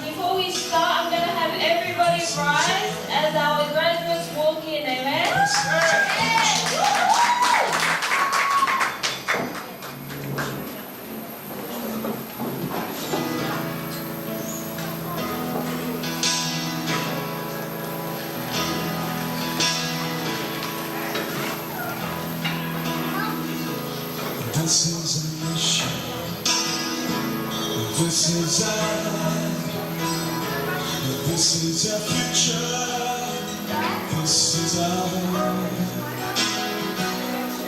Before we start, I'm going to have everybody rise as our graduates walk in, amen? This is a mission. This is our life. This is our future. This is our home.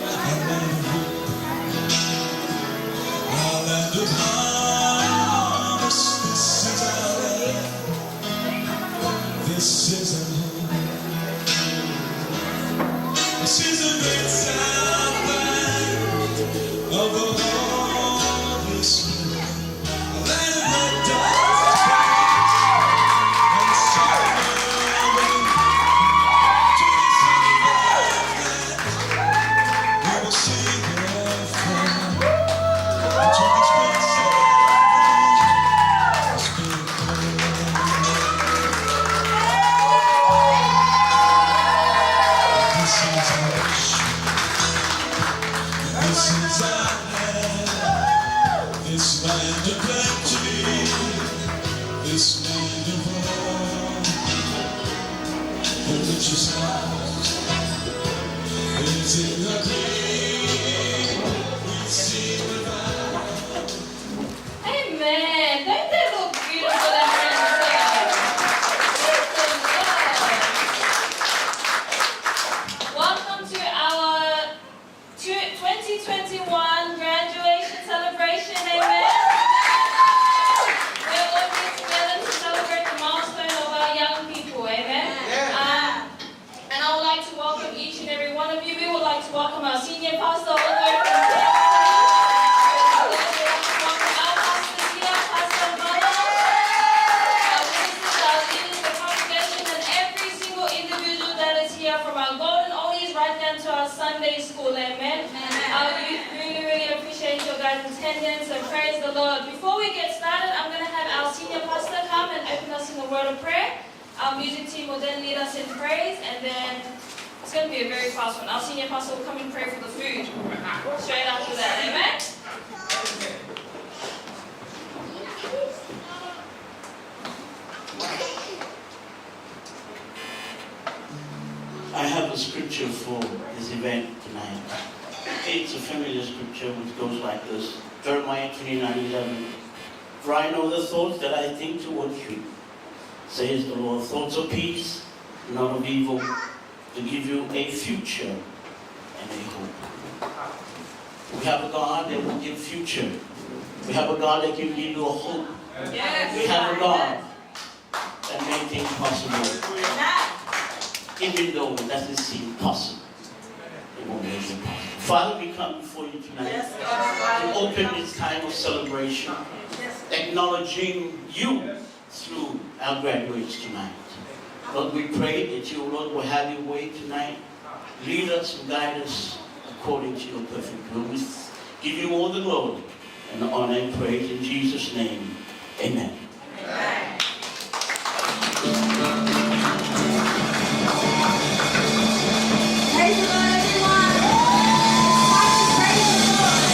Our land of hope. Our land of harvest. This is our land. This is our home. This is a great southland of the harvest. This land of plenty, this land of all, the richest house is in the green, we see without. Amen. Don't they look beautiful and handsome? Welcome to our 2021 graduation celebration, amen? We're all here together to celebrate the milestone of our young people, amen? And I would like to welcome each and every one of you. We would like to welcome our senior pastor all the way from Texas. We would like to welcome our pastors here, Pastor Mala, our ministers, our leaders, the congregation, and every single individual that is here, from our golden oldies right down to our Sunday school, amen? Our youth really appreciate your guys' attendance, and praise the Lord. Before we get started, I'm going to have our senior pastor come and open us in a word of prayer. Our music team will then lead us in praise, and then it's going to be a very fast one. Our senior pastor will come and pray for the food straight after that, amen? I have a scripture for this event tonight. It's a familiar scripture which goes like this. Jeremiah 29:11. For I know the thoughts that I think towards you, says the Lord, thoughts of peace, not of evil, to give you a future and a hope. We have a God that will give future. We have a God that can give you a hope. Yes. We have a God that makes things possible. Even though it doesn't seem possible, it will make it possible. Father, we come before you tonight to open this time of celebration, acknowledging you through our graduates tonight. Lord, we pray that you, Lord, will have your way tonight. Lead us and guide us according to your perfect will. We give you all the glory and the honor and praise in Jesus' name. Amen. Amen. Praise the Lord, everyone. Praise the Lord.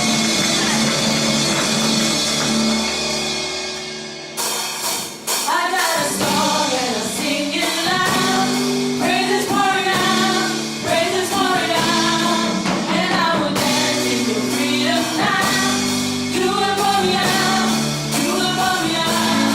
I got a song and I'm singing loud. Praises pouring out, praises pouring out. And I will dance in your freedom now. Do it for me now, do it for me now.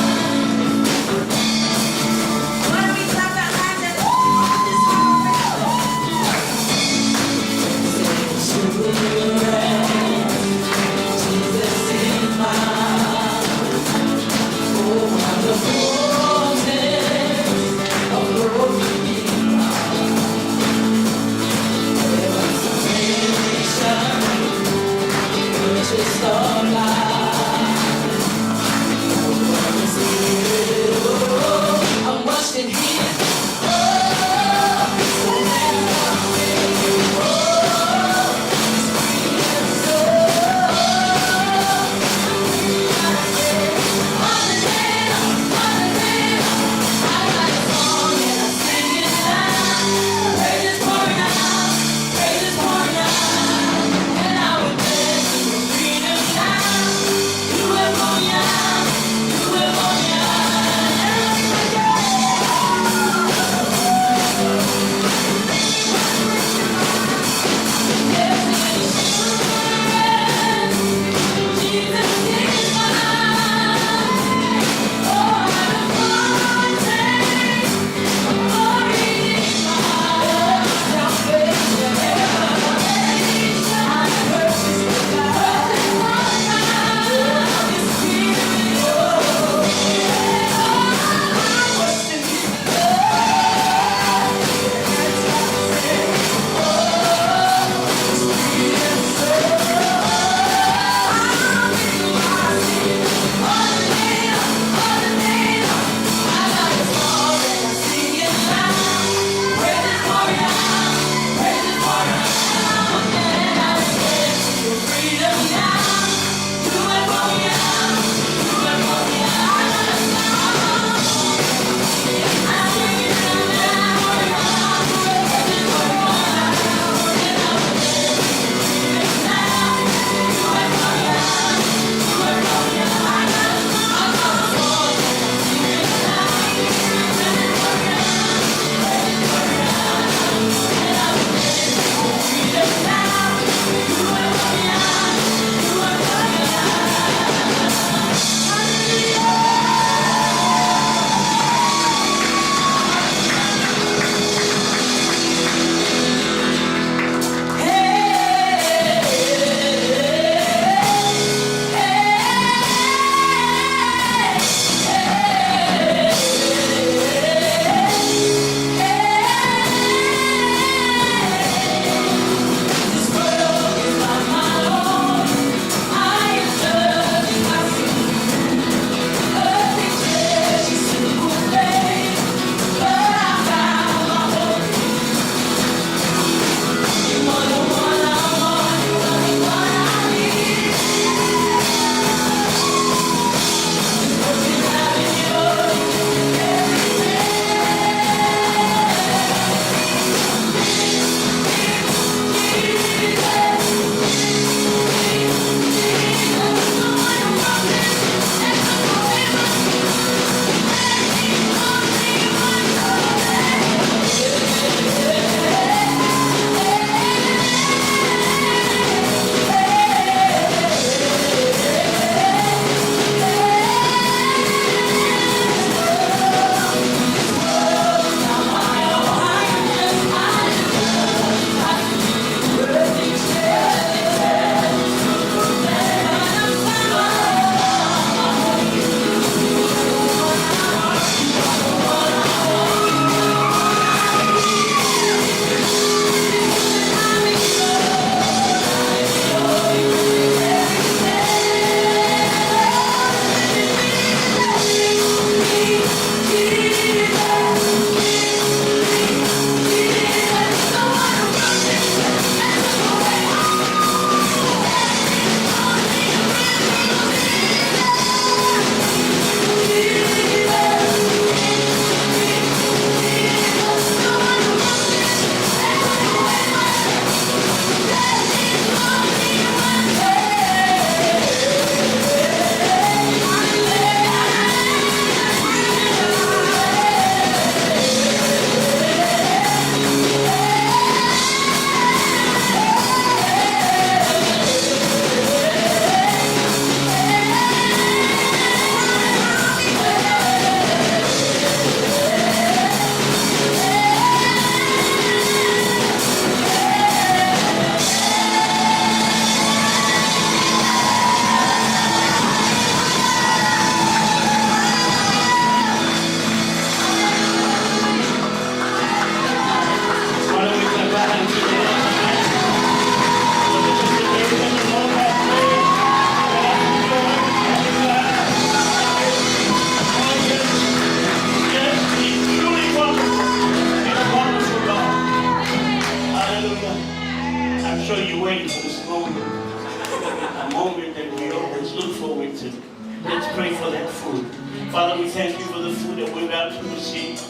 pray for that food. Father, we thank you for the food that we're about to receive.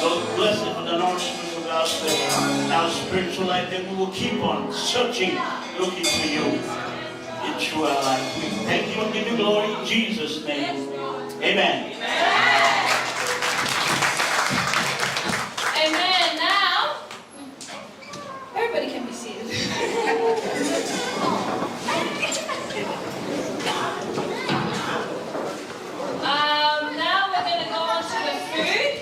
Lord, bless it with the nourishment of our spiritual life, that we will keep on searching, looking for you into our life. We thank you and give you glory in Jesus' name. Amen. Amen. Now, everybody can be seated. Now we're going to go on to the food.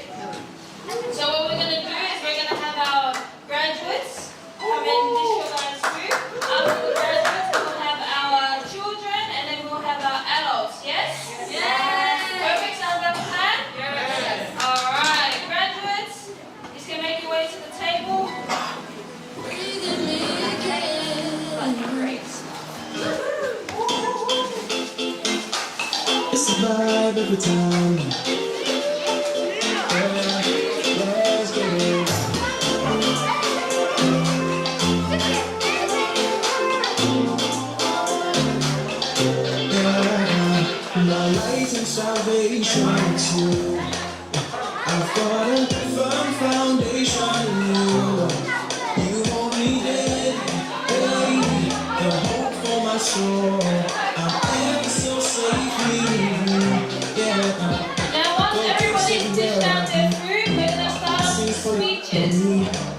So what we're going to do is we're going to have our graduates come in and dish you guys food. After the graduates, we'll have our children and then we'll have our adults. Yes? Yes. Perfect. Sounds like a plan? Yes. All right. Graduates, you can make your way to the table. Great. It's a vibe every time. Let's get it. My light and salvation is you. I've got a firm foundation in you. You won't need it, baby. The hope for my soul. I'm ever so safely in you. Yeah. Now once everybody's dished out their food, we're going to start off with speeches.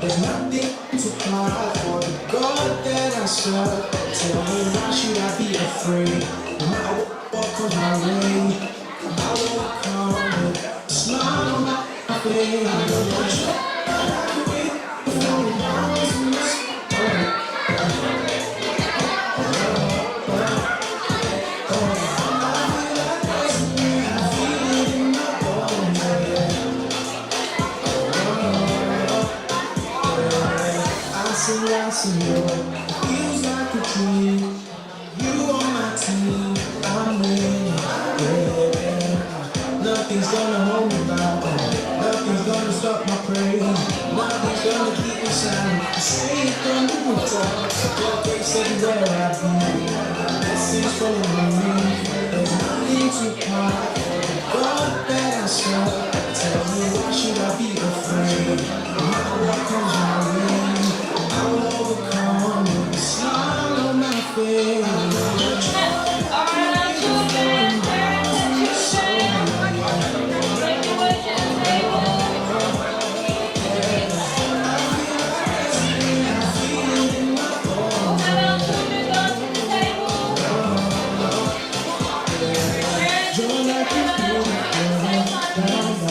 There's nothing to cry for. The God that I serve. Tell me, why should I be afraid? No matter what comes my way, I won't come with a smile on my face. I don't want you. I can wait for the mountains. I see you. Feels like a dream. You on my team. I'm winning. Yeah. Nothing's gonna hold me back. Nothing's gonna stop my praise. Nothing's gonna keep me silent. I say it from the rooftops. Your grace everywhere I be. Blessings following me. There's nothing to hide. God that I serve. Tell me, why should I be afraid? No matter what comes my way, I will overcome with a smile on my face. All right, our children, parents and children, make your way to the table. We'll have our children go to the table. Parents, you can have our children at the same time, please.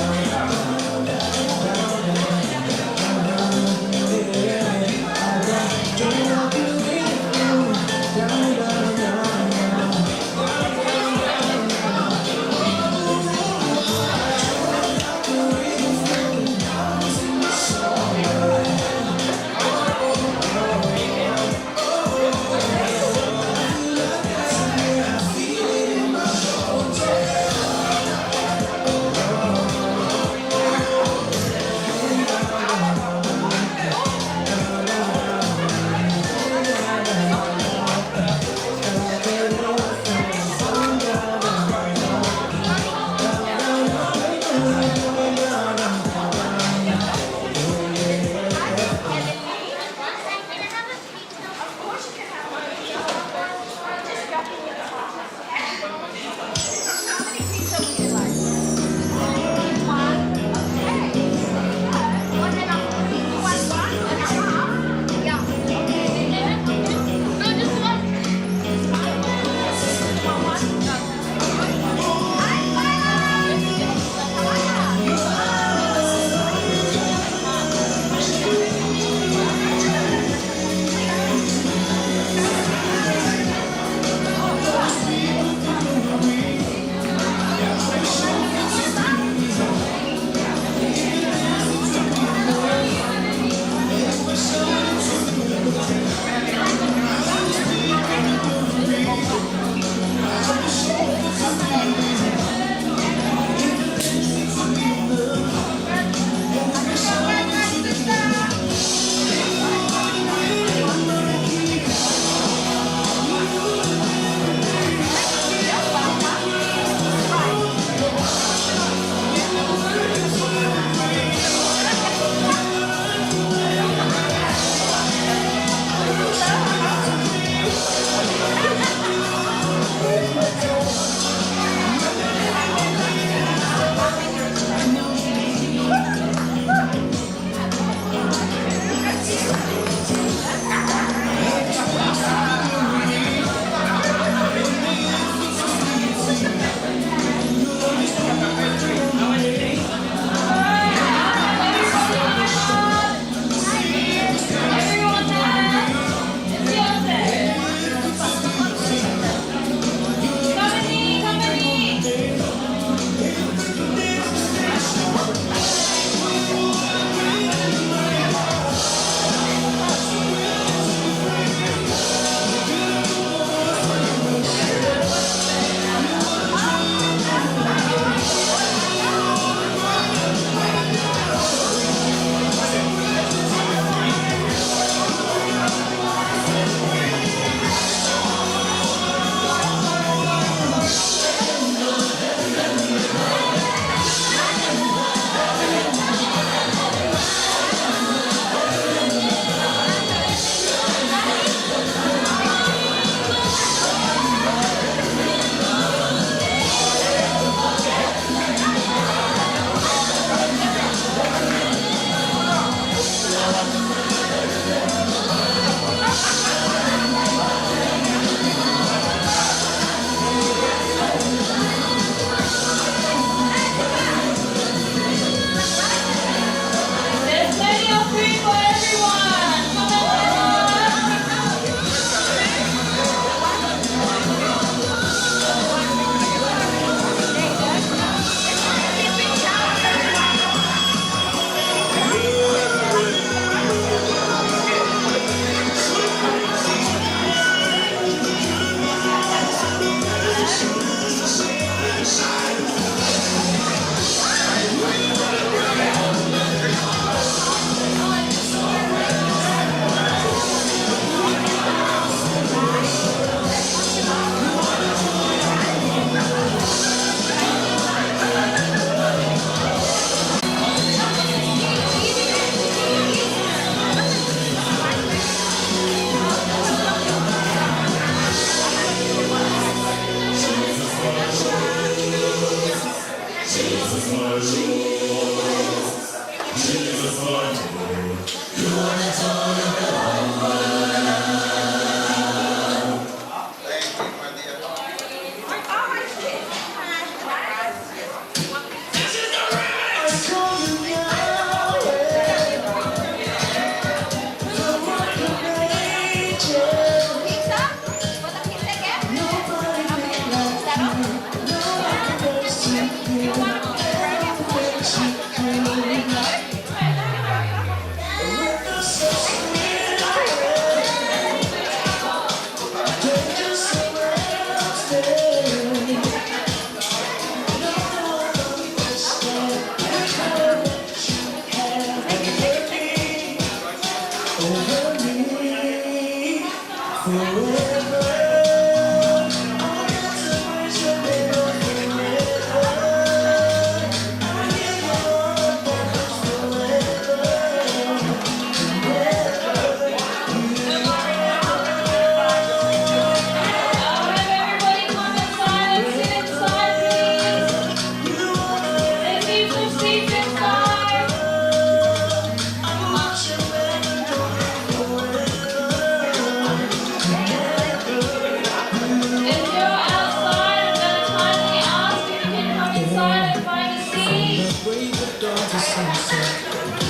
dawn to sunset.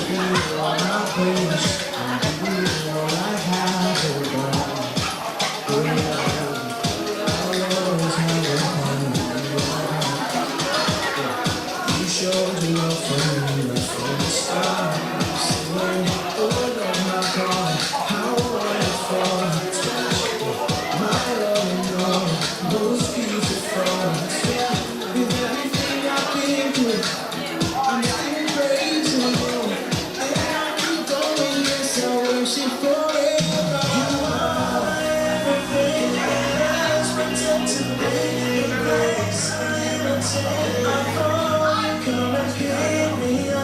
You are my praise. You are like high to the ground. You showed your love for me right from the start. Singing, oh Lord, my God, how wonderful. My love and all, most beautiful. With everything I've been through, I'm still praising you. And I keep going, yes, I worship forever. You are everything that has been done to me. Your grace, I fall, you come and pick me up.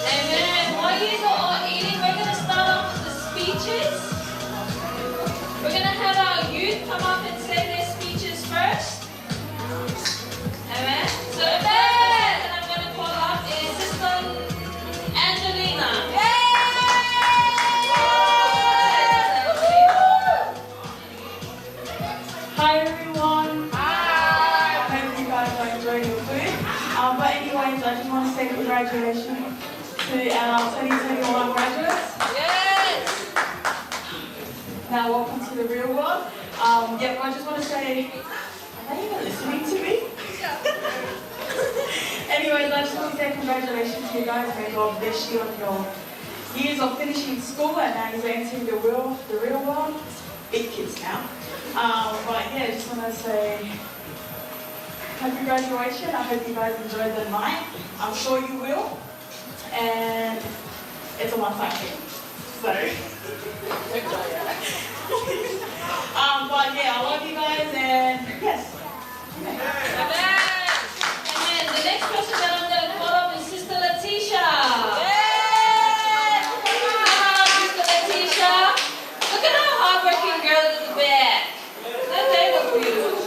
Amen. While you are all eating, we're going to start off with the speeches. We're going to have our youth come up and say their speeches first. Amen. So the first person I'm going to call up is Sister Angelina. Hi everyone. Hi. Hope you guys are enjoying your food. But anyways, I just want to say congratulations to our 2021 graduates. Yes. Now welcome to the real world. I just want to say, are they even listening to me? Anyways, I just want to say congratulations to you guys. May God bless you on your years of finishing school and now you're entering the real world. Big kids now. I just want to say happy graduation. I hope you guys enjoyed the night. I'm sure you will. And it's a one-time thing. So, enjoy it. I love you guys and yes. Amen. Amen. The next person that I'm going to call up is Sister Letitia. Come on, Sister Letitia. Look at our hardworking girl in the back. Okay, look beautiful.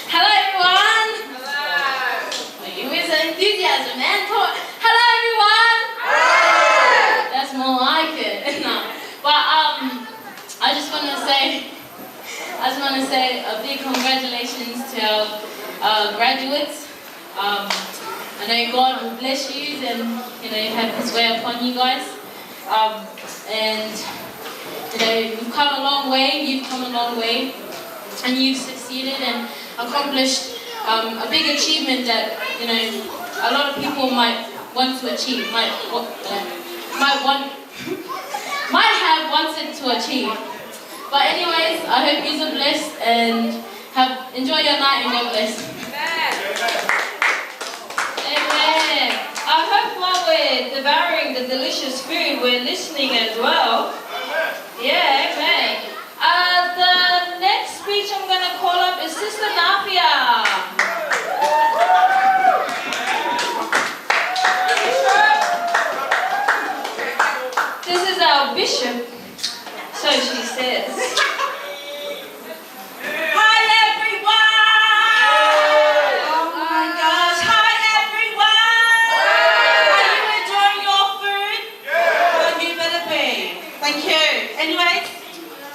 Hello, everyone. Hello. You with some enthusiasm, man. Hello, everyone. Hello. That's more like it. No. But I just want to say a big congratulations to our graduates. I know God will bless you and have His way upon you guys. You've come a long way, and you've succeeded and accomplished a big achievement that a lot of people might want to achieve, might have wanted to achieve. But anyways, I hope you're blessed and enjoy your night and God bless. Amen. I hope while we're devouring the delicious food, we're listening as well. Yeah, amen. The next speech I'm going to call up is Sister Nafia. This is our bishop, so she says. Hi everyone! Oh my gosh, hi everyone! Are you enjoying your food? Well, you better be. Thank you. Anyways,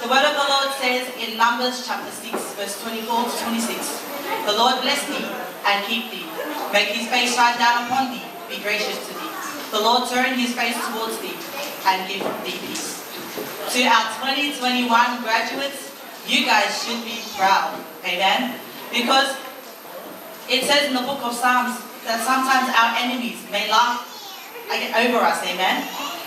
the word of the Lord says in Numbers chapter 6, verse 24 to 26, the Lord bless thee and keep thee, make his face shine down upon thee, be gracious to thee. The Lord turn his face towards thee and give thee peace. To our 2021 graduates, you guys should be proud, amen? Because it says in the book of Psalms that sometimes our enemies may laugh over us, amen?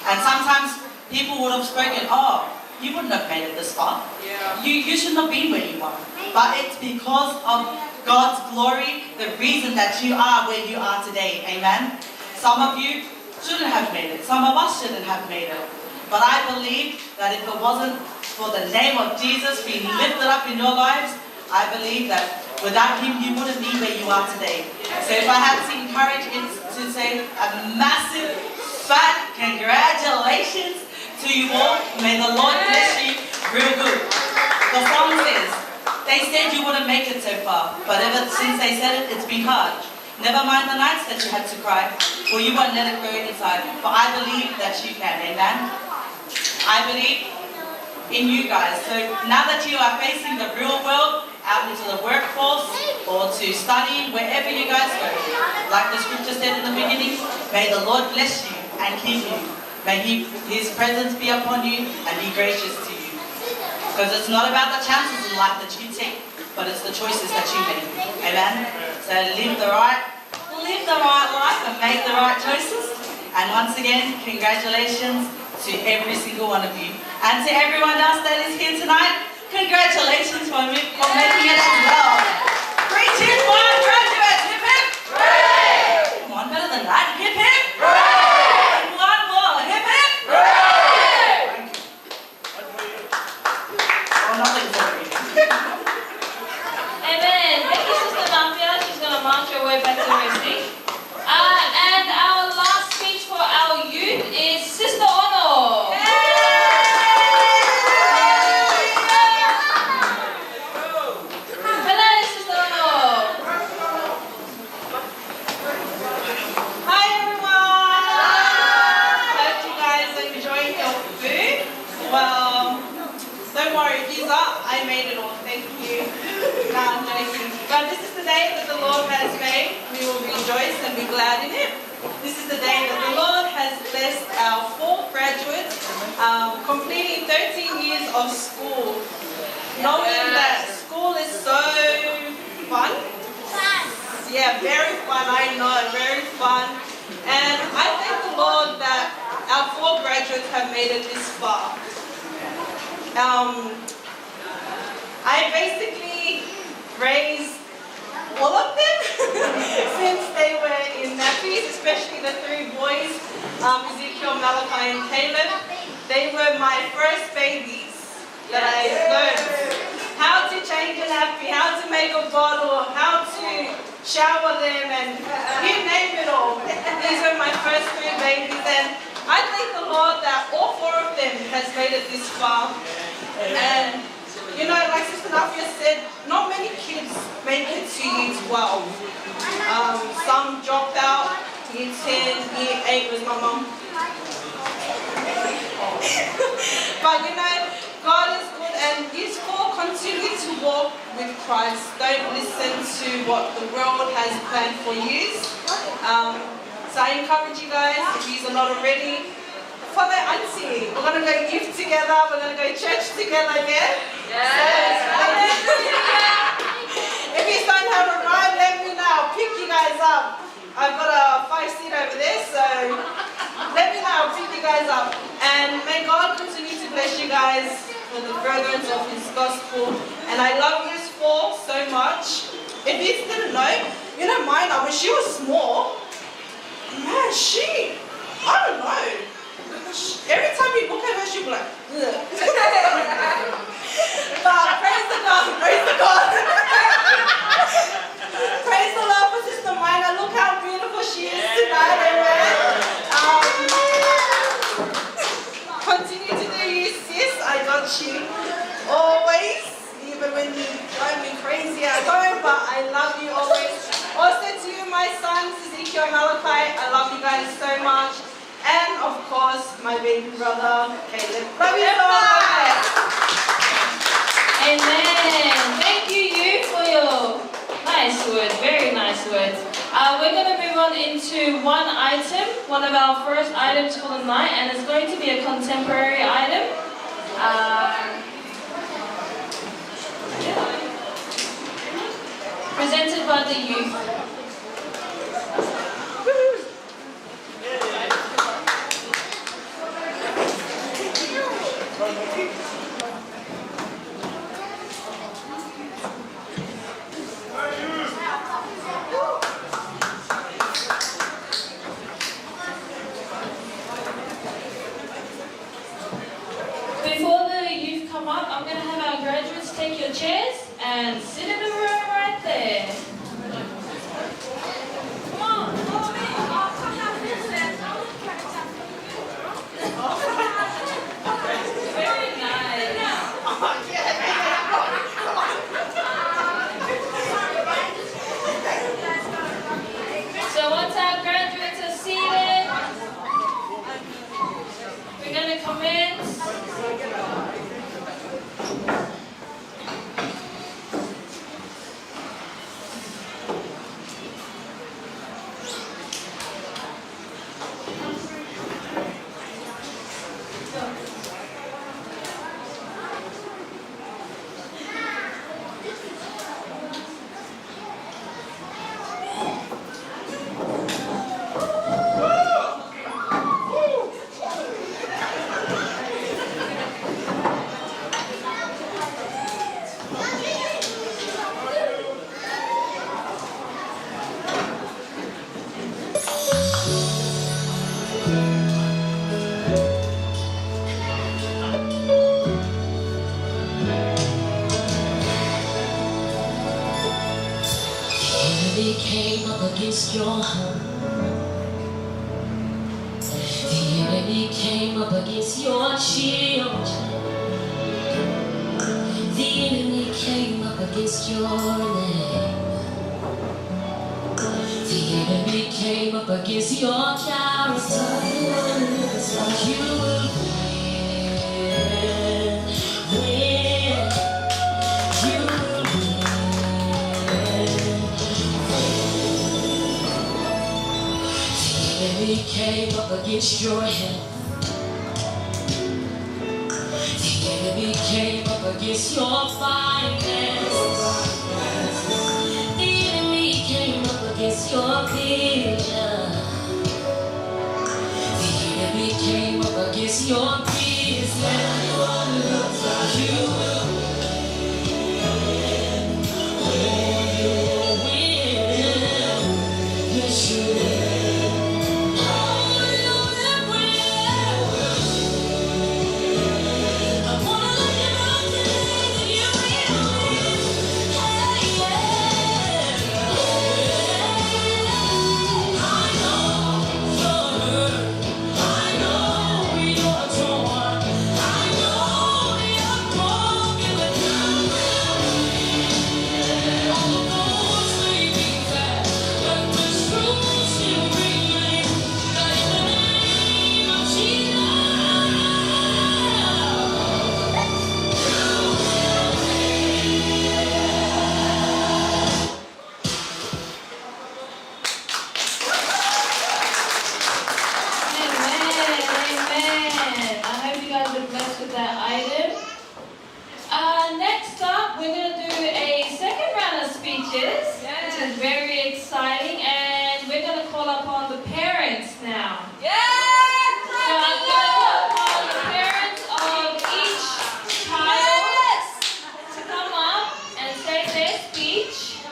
And sometimes people would have spoken, oh, you wouldn't have made it this far. Yeah. You shouldn't have been where you are. But it's because of God's glory, the reason that you are where you are today, amen? Some of you shouldn't have made it. Some of us shouldn't have made it. But I believe that if it wasn't for the name of Jesus being lifted up in your lives, I believe that without him you wouldn't be where you are today. So if I had to encourage it to say a massive, fat congratulations to you all. May the Lord bless you real good. The song says, they said you wouldn't make it so far, but ever since they said it, it's been hard. Never mind the nights that you had to cry, for you won't let it grow inside. For I believe that you can, amen? I believe in you guys. So now that you are facing the real world, out into the workforce, or to study, wherever you guys go, like the scripture said in the beginning, may the Lord bless you and keep you. May His presence be upon you and be gracious to you. Because it's not about the chances in life that you take, but it's the choices that you make. Amen? So live the right life and make the right choices. And once again, congratulations to every single one of you. And to everyone else that is here tonight, congratulations for making it as well. 3, 2, 1, graduates, hip hip! Hooray! One better than that, hip hip! Hooray! And one more, hip hip! Hooray! Thank you. Oh, nothing for me. Amen. Thank you, Sister Mafia. She's going to march her way back to her seat. And our last speech for our youth is Sister Ono. Hello, Sister Ono. Hi everyone! Hope you guys enjoyed your food. Well, don't worry, these are, I made it all, thank you. No, I'm joking. But this is the day that the Lord has made. We will rejoice and be glad in it. This is the day that the Lord has blessed our 4 graduates, completing 13 years of school. Knowing that school is so fun. Yeah, very fun, I know, very fun. And I thank the Lord that our 4 graduates have made it this far. I basically raised all of them since they were in nappies, especially the 3 boys, Ezekiel, Malachi, and Caleb. They were my first babies that I learned how to change a nappy, how to make a bottle, how to shower them, and you name it all. These were my first 3 babies, and I thank the Lord that all 4 of them has made it this far. And you know, like Sister Nafia said, not many kids make it to year 12. Some dropped out, year 10, year 8 was my mum. But you know, God is good, and these 4 continue to walk with Christ. Don't listen to what the world has planned for you. So I encourage you guys, if you are not already, follow Auntie. We're going to go youth together, we're going to go church together again. Yes. If you don't have a ride, let me know. I'll pick you guys up. I've got a 5-seat over there, so let me know. I'll pick you guys up. And may God continue to bless you guys for the furtherance of His gospel. And I love you 4 so much. If you didn't know, you know Mina, when she was small, man, I don't know. Every time you look at her, she'll be like, ugh. But praise the God, praise the God. Praise the Lord for Sister Mina. Look how beautiful she is tonight, amen. Continue to do you, sis. I got you. Always, even when you drive me crazy at home, but I love you always. Also to you, my sons, Ezekiel and Malachi, I love you guys so much. And of course, my baby brother, Caleb. Love you so much. Amen. Thank you for your nice words, very nice words. We're going to move on into one of our first items for the night, and it's going to be a contemporary item. Presented by the youth. Before the youth come up, I'm going to have our graduates take your chairs and sit in the room right there. Come on, follow me. came up against your home. The enemy came up against your children. The enemy came up against your name. The enemy came up against your character. You will win, win. You will win. The enemy came up against your health. The enemy came up against your finances. The enemy came up against your vision. The enemy came up against your business. You will win. Yes, you will. Oh, you will win. I wanna look you up today that you will win. Hey, yeah. I know you're hurt. I know you're torn. I know you're broken, but you will. All the roads may be fast, but the truth still remains. That in the name of Jesus. Amen. I hope you guys are blessed with that item. Next up, we're going to do a second round of speeches, which is very exciting, and we're going to call upon the parents now. So I'm going to call upon the parents of each child to come up and say their speech.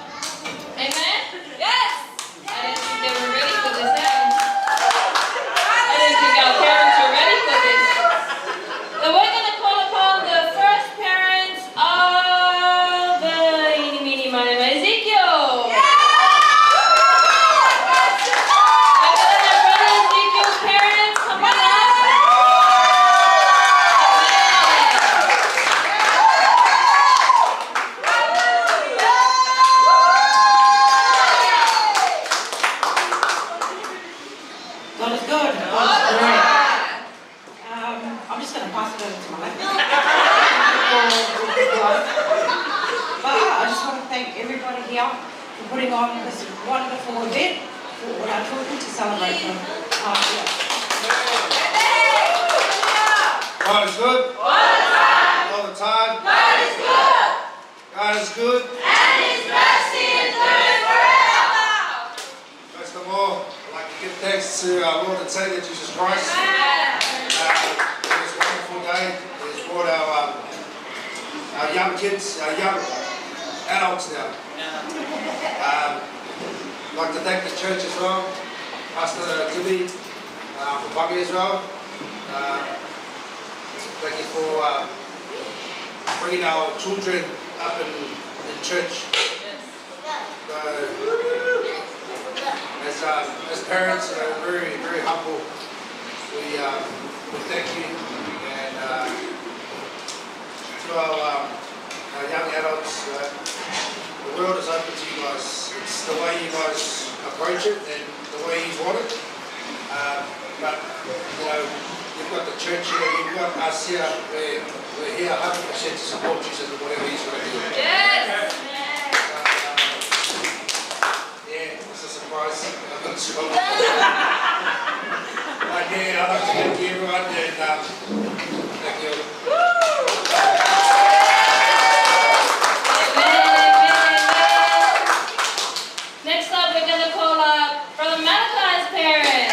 Amen? I didn't think they were ready for this. I didn't think our parents were ready for this. So we're going to call upon the first parents of eeny, meeny, miny, moe, Ezekiel. We're going to have Brother Ezekiel's parents come on up. God is good. God is great. I'm just going to pass it over to my left. But I just want to thank everybody here for putting on this wonderful event for our children to celebrate them. God is good. All the time. God is good. God is good. And His mercy endures forever. First of all, I'd like to give thanks to our Lord and Savior Jesus Christ. For this wonderful day. He's brought our young kids, our young adults now. I'd like to thank the church as well, Pastor Timmy, for Buggy as well. Thank you for bringing our children up in church. As parents, very, very humble. We thank you, and to our young adults, the world is open to you guys. It's the way you guys approach it and the way you want it. But you've got the church here, you've got us here. We're here 100% to support you in whatever He's going to do. Yes. It's a surprise. I'm not sure. But yeah, I'd like to thank you everyone, and thank you. Next up, we're going to call up Brother Malachi's parents.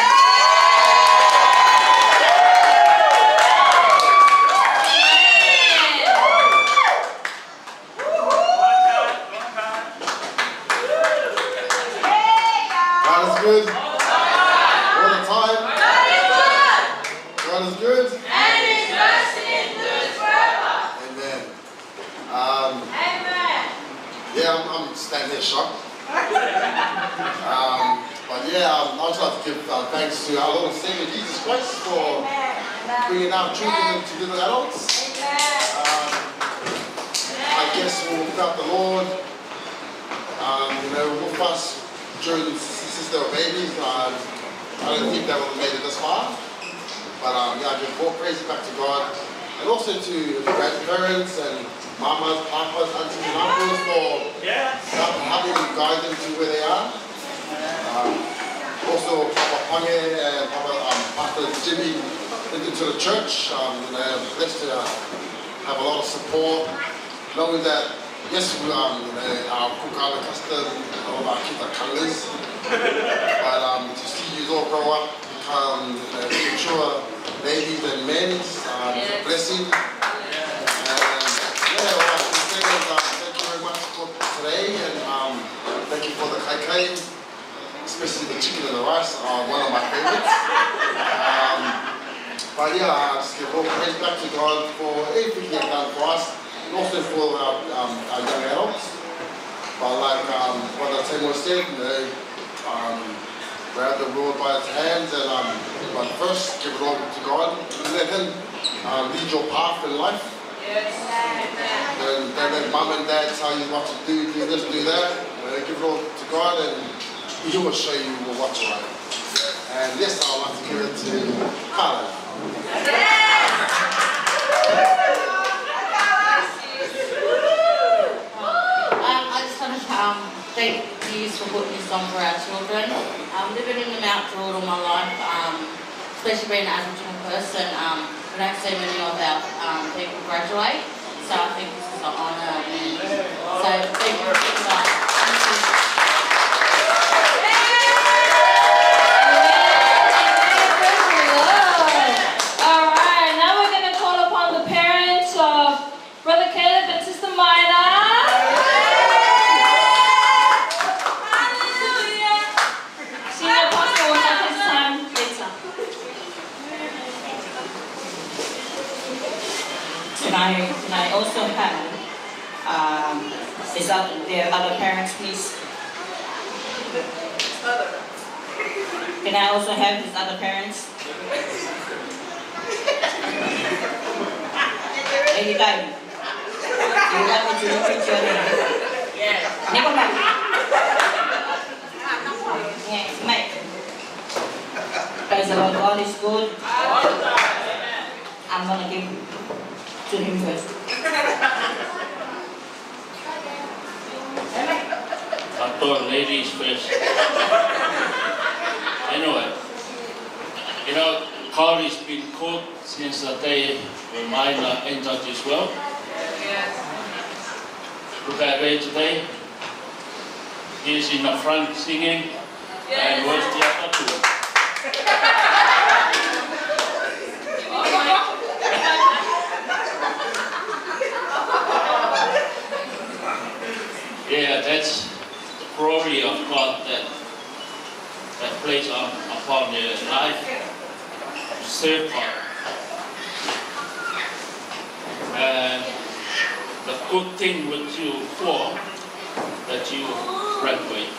God is good. All the time. God is good. And His mercy endures forever. Amen. Amen. Yeah, I'm standing here shocked. But yeah, I'd also like to give thanks to our Lord and Savior Jesus Christ for bringing our children into little adults. I guess without the Lord, with us during since they were babies, I don't think they would have made it this far. But I give more praise back to God, and also to the grandparents and mamas, papas, aunties, and uncles for helping guide them to where they are. Also, Papa Pange and Pastor Jimmy into the church. Blessed to have a lot of support, knowing that yes, our Kukala custom, all of our kids are colors, but to see you all grow up, become mature ladies and men, is a blessing. Thank you very much for today, and thank you for the kai, especially the chicken and the rice are one of my favorites. But yeah, I just give all praise back to God for everything He's done for us, and also for our young adults. But like what Timo said, grab the world by its hands, and but first give it all to God, and let Him lead your path in life. Then let mum and dad tell you what to do this, do that. Give it all to God, and He will show you what's right. And yes, I would like to give it to Carla. I just want to thank you for putting this on for our children. Living in the Mount Druitt all my life, especially being an Aboriginal person, we don't see many of our people graduate, so I think this is an honour. So thank you for that. Can I also have their other parents, please? Can I also have his other parents? There you go. You like me to look at your name? Yes. Never mind. Yes, mate. Praise the Lord, God is good. I'm going to give to him first. I thought ladies first. Anyway, Corey's been caught since the day when Mila entered this world. Look at her today. He's in the front singing, and where's the other two? Yeah, that's the glory of God that plays upon their life to serve God. And the good thing with you for that you graduate.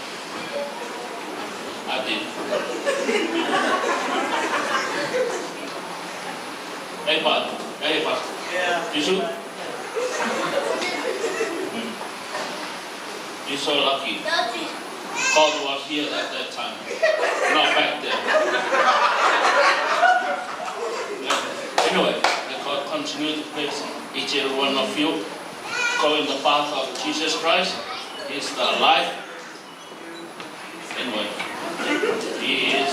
I did. Hey, Pastor. Yeah. You should? You're so lucky. God was here at that time, not back there. Anyway, may God continue to bless each and every one of you. Go in the path of Jesus Christ. He's the life. Anyway, He is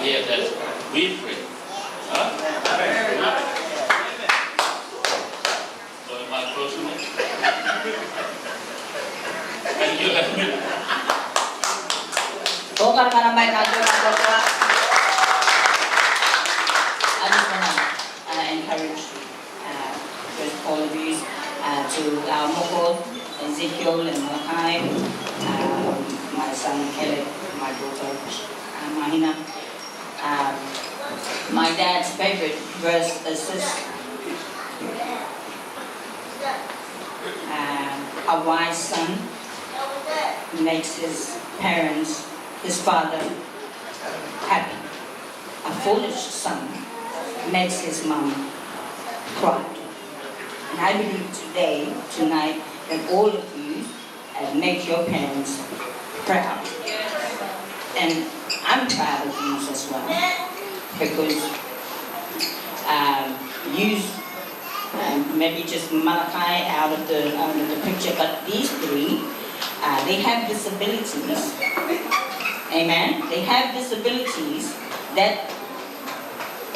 here that we pray. Huh? So am I closing it? Thank you. I just want to encourage first all of you to our Moko, Ezekiel and Malachi, my son Caleb, my daughter Mahina. My dad's favorite verse is this: a wise son makes his parents, his father, happy. A foolish son makes his mom cry. And I believe tonight, that all of you make your parents proud. And I'm proud of you as well, because you, maybe just Malachi out of the picture, but these three, they have disabilities. Amen. They have disabilities that,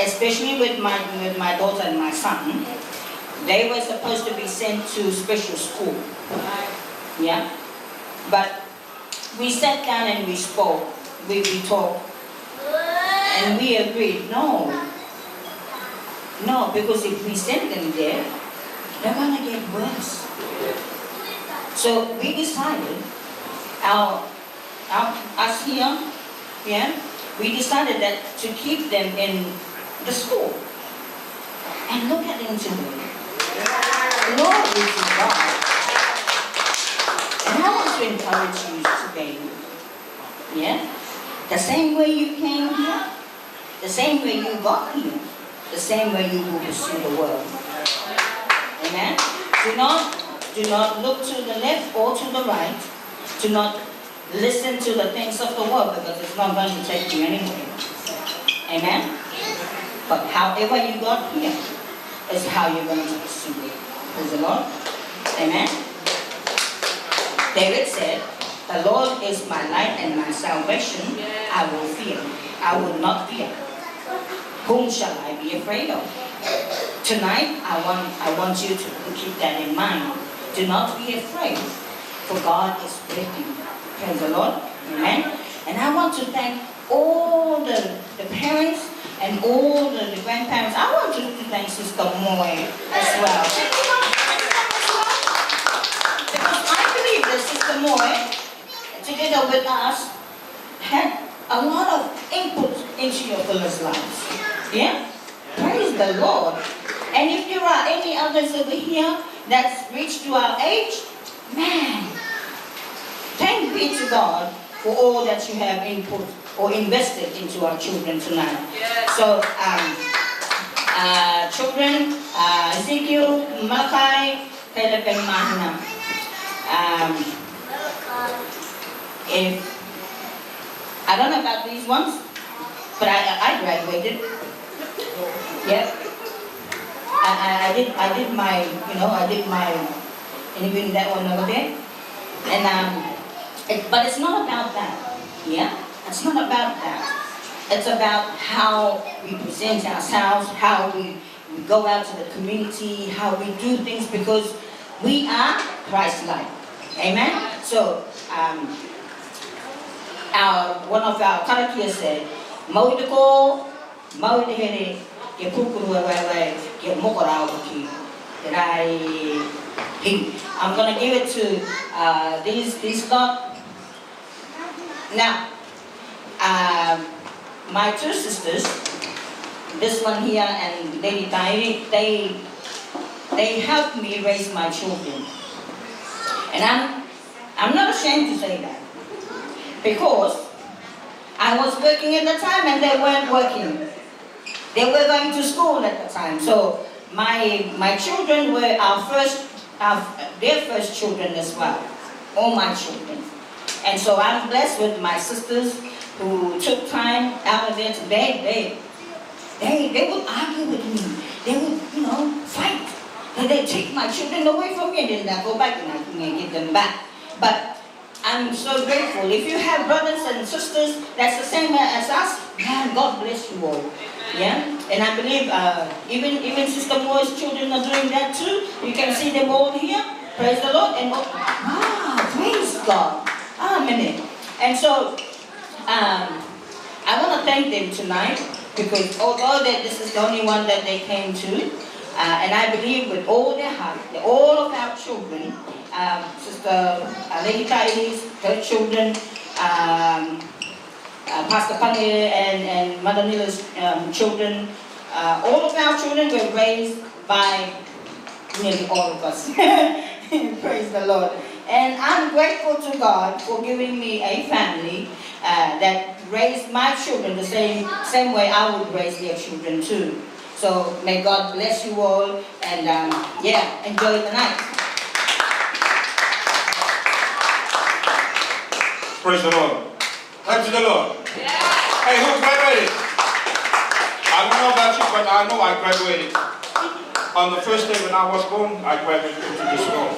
especially with my daughter and my son, they were supposed to be sent to special school. Yeah. But we sat down and we spoke. We talked. And we agreed, no, because if we send them there, they're going to get worse. So we decided, us here, yeah, we decided that to keep them in the school. And look at them today. Glory to God. And I want to encourage you today, yeah, the same way you came here, the same way you got here, the same way you will pursue the world. Amen? Do not look to the left or to the right. Do not listen to the things of the world, because it's not going to take you anywhere. Amen? But however you got here is how you're going to pursue it. Praise the Lord. Amen? David said, "The Lord is my light and my salvation. I will fear. I will not fear. Whom shall I be afraid of?" Tonight, I want you to keep that in mind. Do not be afraid, for God is with you. Praise the Lord. Amen. And I want to thank all the parents and all the grandparents. I want to thank Sister Moy as well. Because I believe that Sister Moy, together with us, had a lot of input into your fellows' lives. Yeah? Praise the Lord. And if there are any others over here that's reached to our age, man, thank be to God for all that you have input or invested into our children tonight. Yes. So, children, Ezekiel, Malachi, Caleb, and Mahina. I don't know about these ones, but I graduated. Yep. I did my, and even that one over there. And, but it's not about that, yeah? It's not about that. It's about how we present ourselves, how we go out to the community, how we do things, because we are Christ-like. Amen? So, one of our karakia said, "Maudiko, maudihere, ke pukuru wai, ke mokorao ki, I'm going to give it to these lot. Now, my two sisters, this one here and Lady Tairi, they helped me raise my children. And I'm not ashamed to say that, because I was working at the time and they weren't working. They were going to school at the time. So my children were their first children as well. All my children. And so I'm blessed with my sisters who took time out of their day. They would argue with me. They would, fight. And they'd take my children away from me, and then I go back and I get them back. But I'm so grateful. If you have brothers and sisters that's the same as us, man, God bless you all. Yeah? And I believe even Sister Moy's children are doing that too. You can see them all here. Praise the Lord. And praise God. Amen. And so, I want to thank them tonight, because although that this is the only one that they came to, and I believe with all their heart, all of our children, Sister Lady Kai's, her children, Pastor Pange and Mother Nila's children, all of our children were raised by nearly all of us. Praise the Lord. And I'm grateful to God for giving me a family that raised my children the same way I would raise their children too. So may God bless you all, and enjoy the night. Praise the Lord. Thanks to the Lord. Hey, who graduated? I don't know about you, but I know I graduated. On the first day when I was born, I graduated to this school.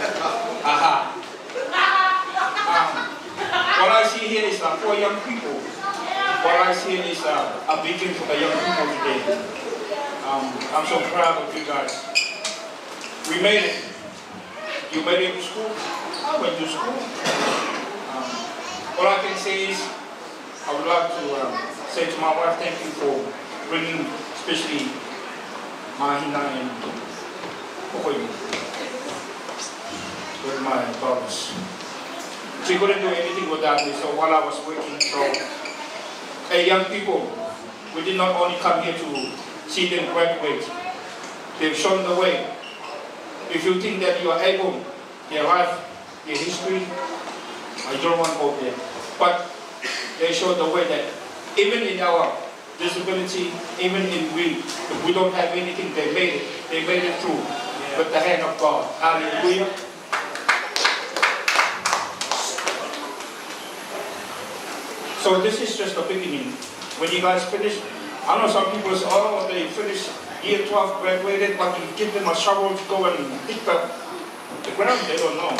What I see here is 4 young people. What I see is a vision for the young people today. I'm so proud of you guys. We made it. You made it to school. I went to school. All I can say is, I would like to say to my wife, thank you for bringing, especially Mahina and Pokoyo, with my daughters. She couldn't do anything without me, so while I was working, hey young people, we did not only come here to see them graduate, they've shown the way. If you think that you are able, their life, their history, I don't want to go there. But they showed the way that even in our disability, even if we don't have anything, they made it through with the hand of God. Hallelujah. So this is just the beginning. When you guys finish, I know some people say, oh, they finished year 12, graduated, but you give them a shovel to go and pick up the ground. They don't know.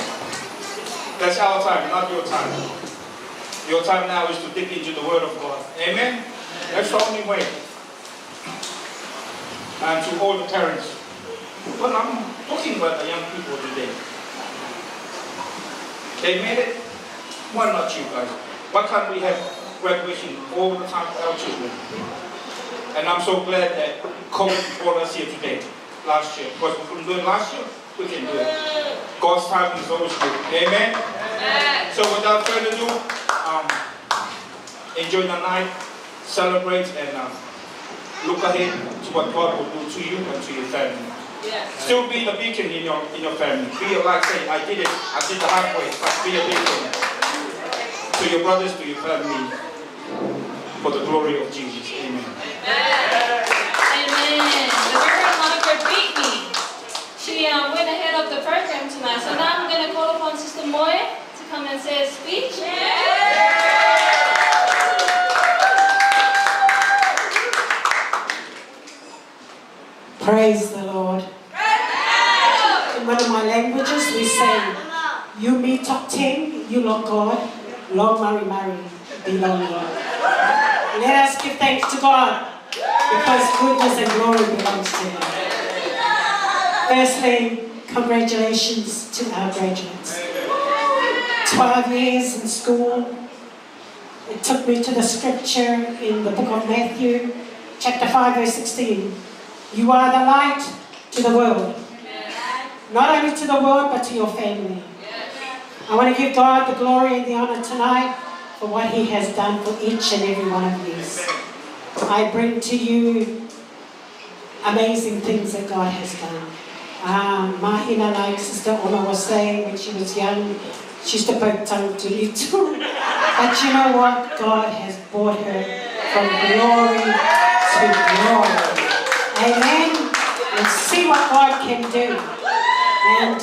That's our time, not your time. Your time now is to dig into the Word of God. Amen? That's the only way. And to all the parents. Well, I'm talking about the young people today. They made it. Why not you guys? Why can't we have graduation all the time for our children? And I'm so glad that COVID brought us here today, last year. Because we couldn't do it last year, we can do it. God's time is always good. Amen? So without further ado, enjoy the night, celebrate, and look ahead to what God will do to you and to your family. Still be the beacon in your family. Be like, say, I did it the hard way, but be a beacon to your brothers, to your family, for the glory of Jesus. Amen. Amen. The Reverend Margaret beat me. She went ahead of the program tonight. So now I'm going to call upon Sister Moya to come and say a speech. Praise the Lord. In one of my languages we say, you me top 10, you Lord God, Lord Mary, belong Lord. Let us give thanks to God, because goodness and glory belongs to Him. Firstly, congratulations to our graduates. 12 years in school. It took me to the scripture in the book of Matthew, chapter 5, verse 16. You are the light to the world. Not only to the world, but to your family. I want to give God the glory and the honor tonight for what He has done for each and every one of you. I bring to you amazing things that God has done. Mahina, like Sister Ona was saying when she was young, she used to poke tongue to little. But you know what? God has brought her from glory to glory. Amen? And see what God can do. And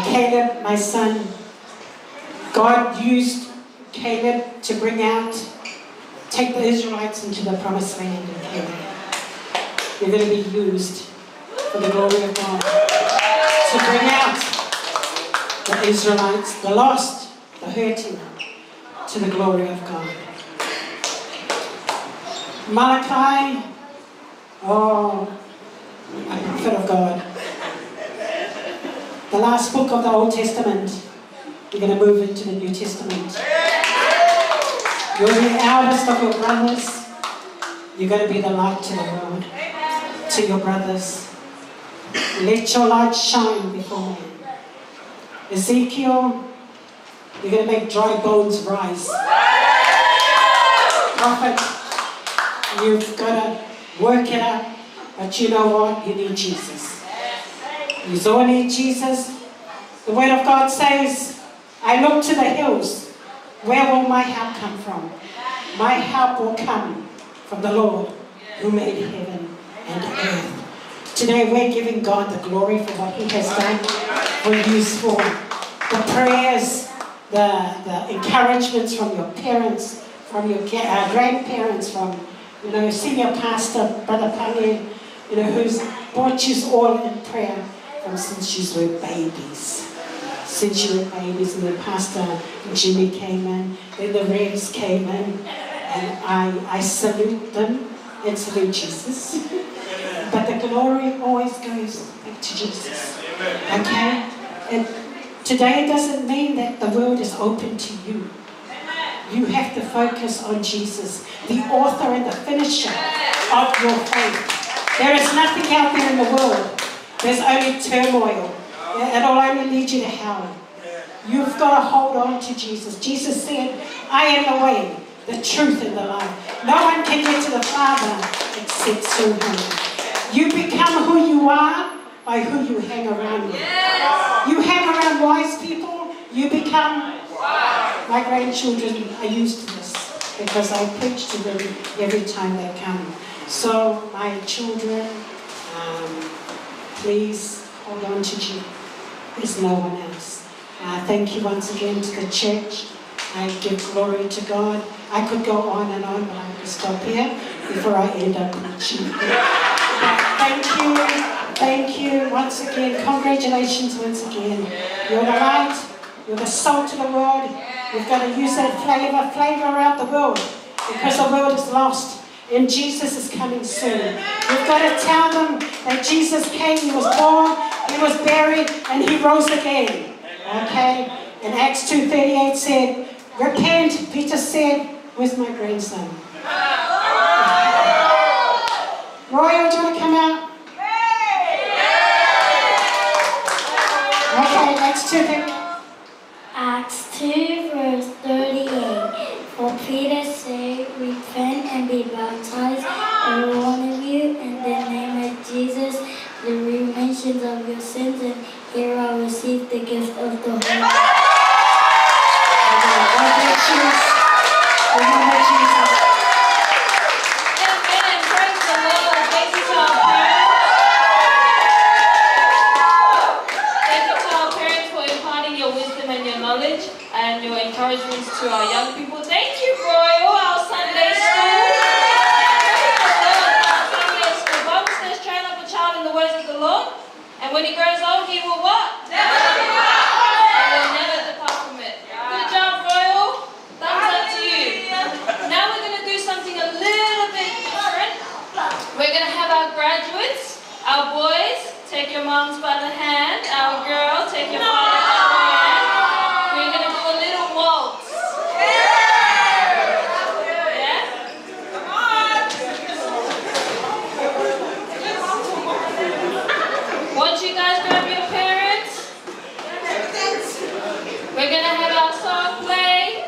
Caleb, my son, God used Caleb to take the Israelites into the promised land in Canaan. You're going to be used for the glory of God to bring out the Israelites, the lost, the hurting, to the glory of God. Malachi, a prophet of God. The last book of the Old Testament, you're going to move into the New Testament. You're the eldest of your brothers. You're going to be the light to the world, to your brothers. Let your light shine before men. Ezekiel, you're going to make dry bones rise. Prophet, you've got to work it up, but you know what? You need Jesus. You all need Jesus, The Word of God says, I look to the hills. Where will my help come from? My help will come from the Lord who made heaven and earth. Today we're giving God the glory for what He has done for you, for the prayers, the encouragements from your parents, from your grandparents, from senior pastor, Brother Pange, who's brought you all in prayer from since you were babies. Since you were babies, and then Pastor Jimmy came in, then the Revs came in, and I salute them and salute Jesus. But the glory always goes back to Jesus. Okay? And today doesn't mean that the world is open to you. You have to focus on Jesus, the author and the finisher of your faith. There is nothing out there in the world. There's only turmoil. It'll only lead you to hell. You've got to hold on to Jesus. Jesus said, I am the way, the truth, and the life. No one can get to the Father except through Him. You become who you are by who you hang around with. You hang around wise people, you become wise. My grandchildren are used to this because I preach to them every time they come. So my children, please hold on to Jesus. There's no one else. Thank you once again to the church. I give glory to God. I could go on, but I'm going to stop here before I end up preaching. Thank you once again. Congratulations once again. You're the light. You're the salt of the world. We've got to use that flavor around the world because the world is lost. And Jesus is coming soon. We've got to tell them that Jesus came, He was born, He was buried, and He rose again. Okay? And Acts 2:38 said, repent. Peter said, where's my grandson? Royal, do you want to come out? Okay, Acts 2:38. Acts 2 verse 38. For Peter said, repent and be baptized, every one of you, in the name of Jesus, the remission of your sins, and here I receive the gift of the Holy Spirit. Amen. Praise the Lord. Thank you to our parents. Thank you to our parents for imparting your wisdom and your knowledge and your encouragements to our young people. Thank you, Royal, our Sunday school. Our Sunday school. The Bible says, train up a child in the ways of the Lord, and when he grows old, he will what? Never depart from it. Good job, Royal. Thumbs up to you. Now we're going to do something a little bit different. We're going to have our graduates, our boys, take your moms by the hand. Our girl, take your father by the hand. We're going to do a little waltz. Yeah? Come on. Once you guys grab your parents, we're going to have our song play.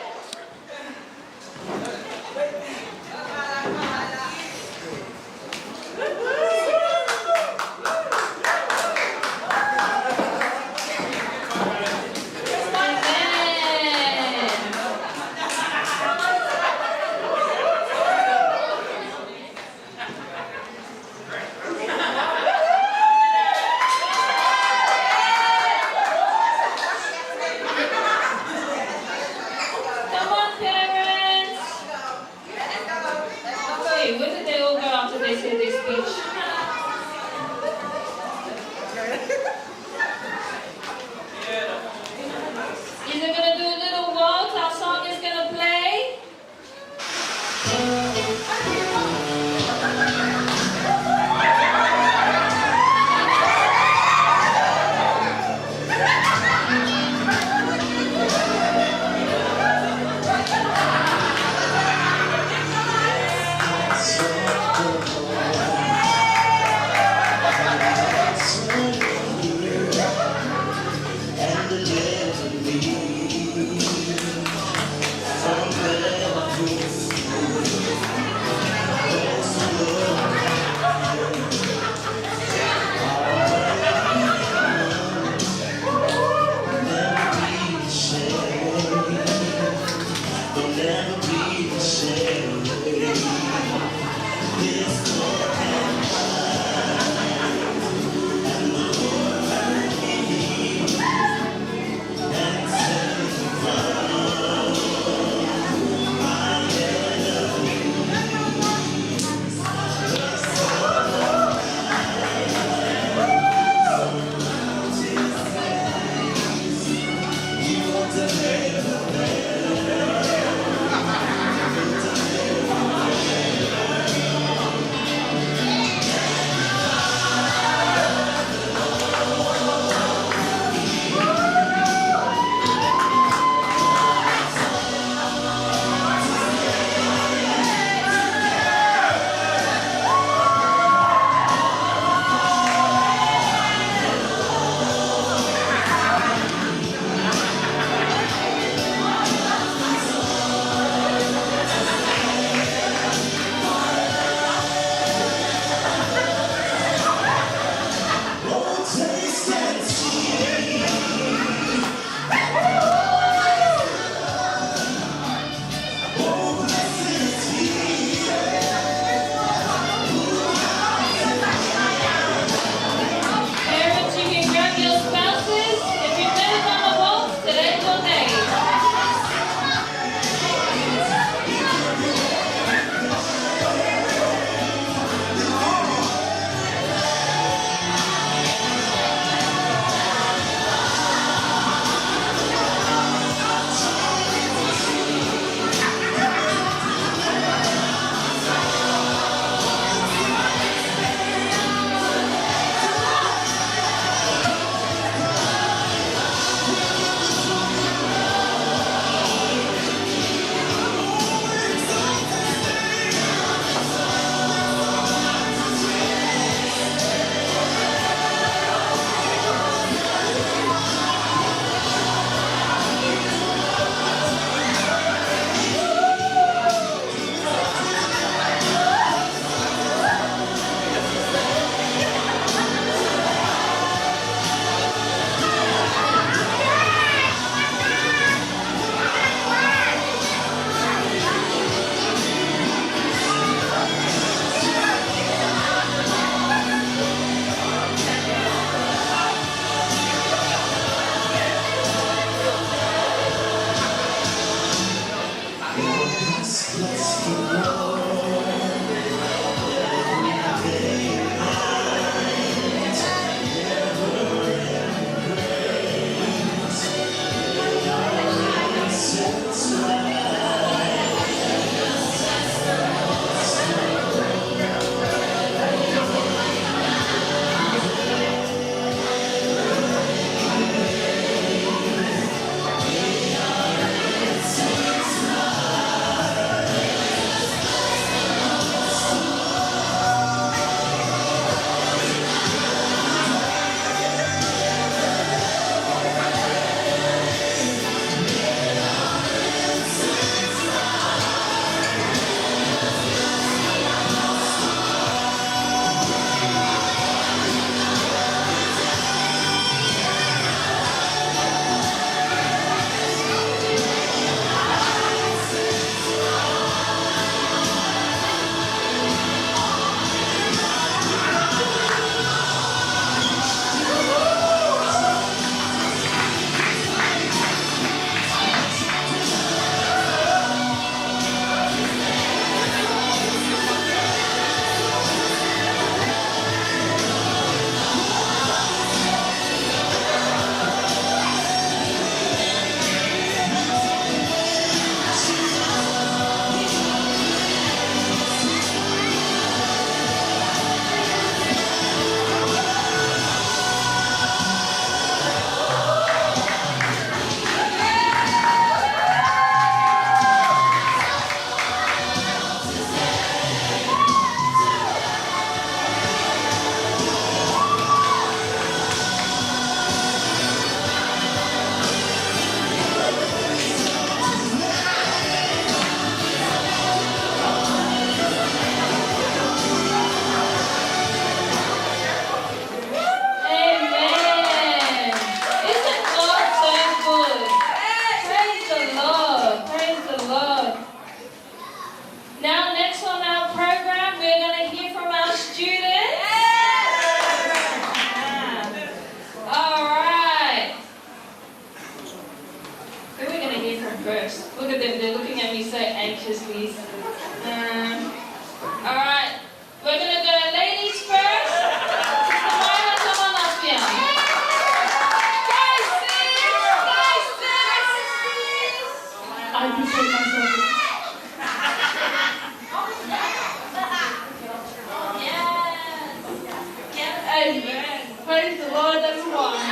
Amen. Praise the Lord, everyone.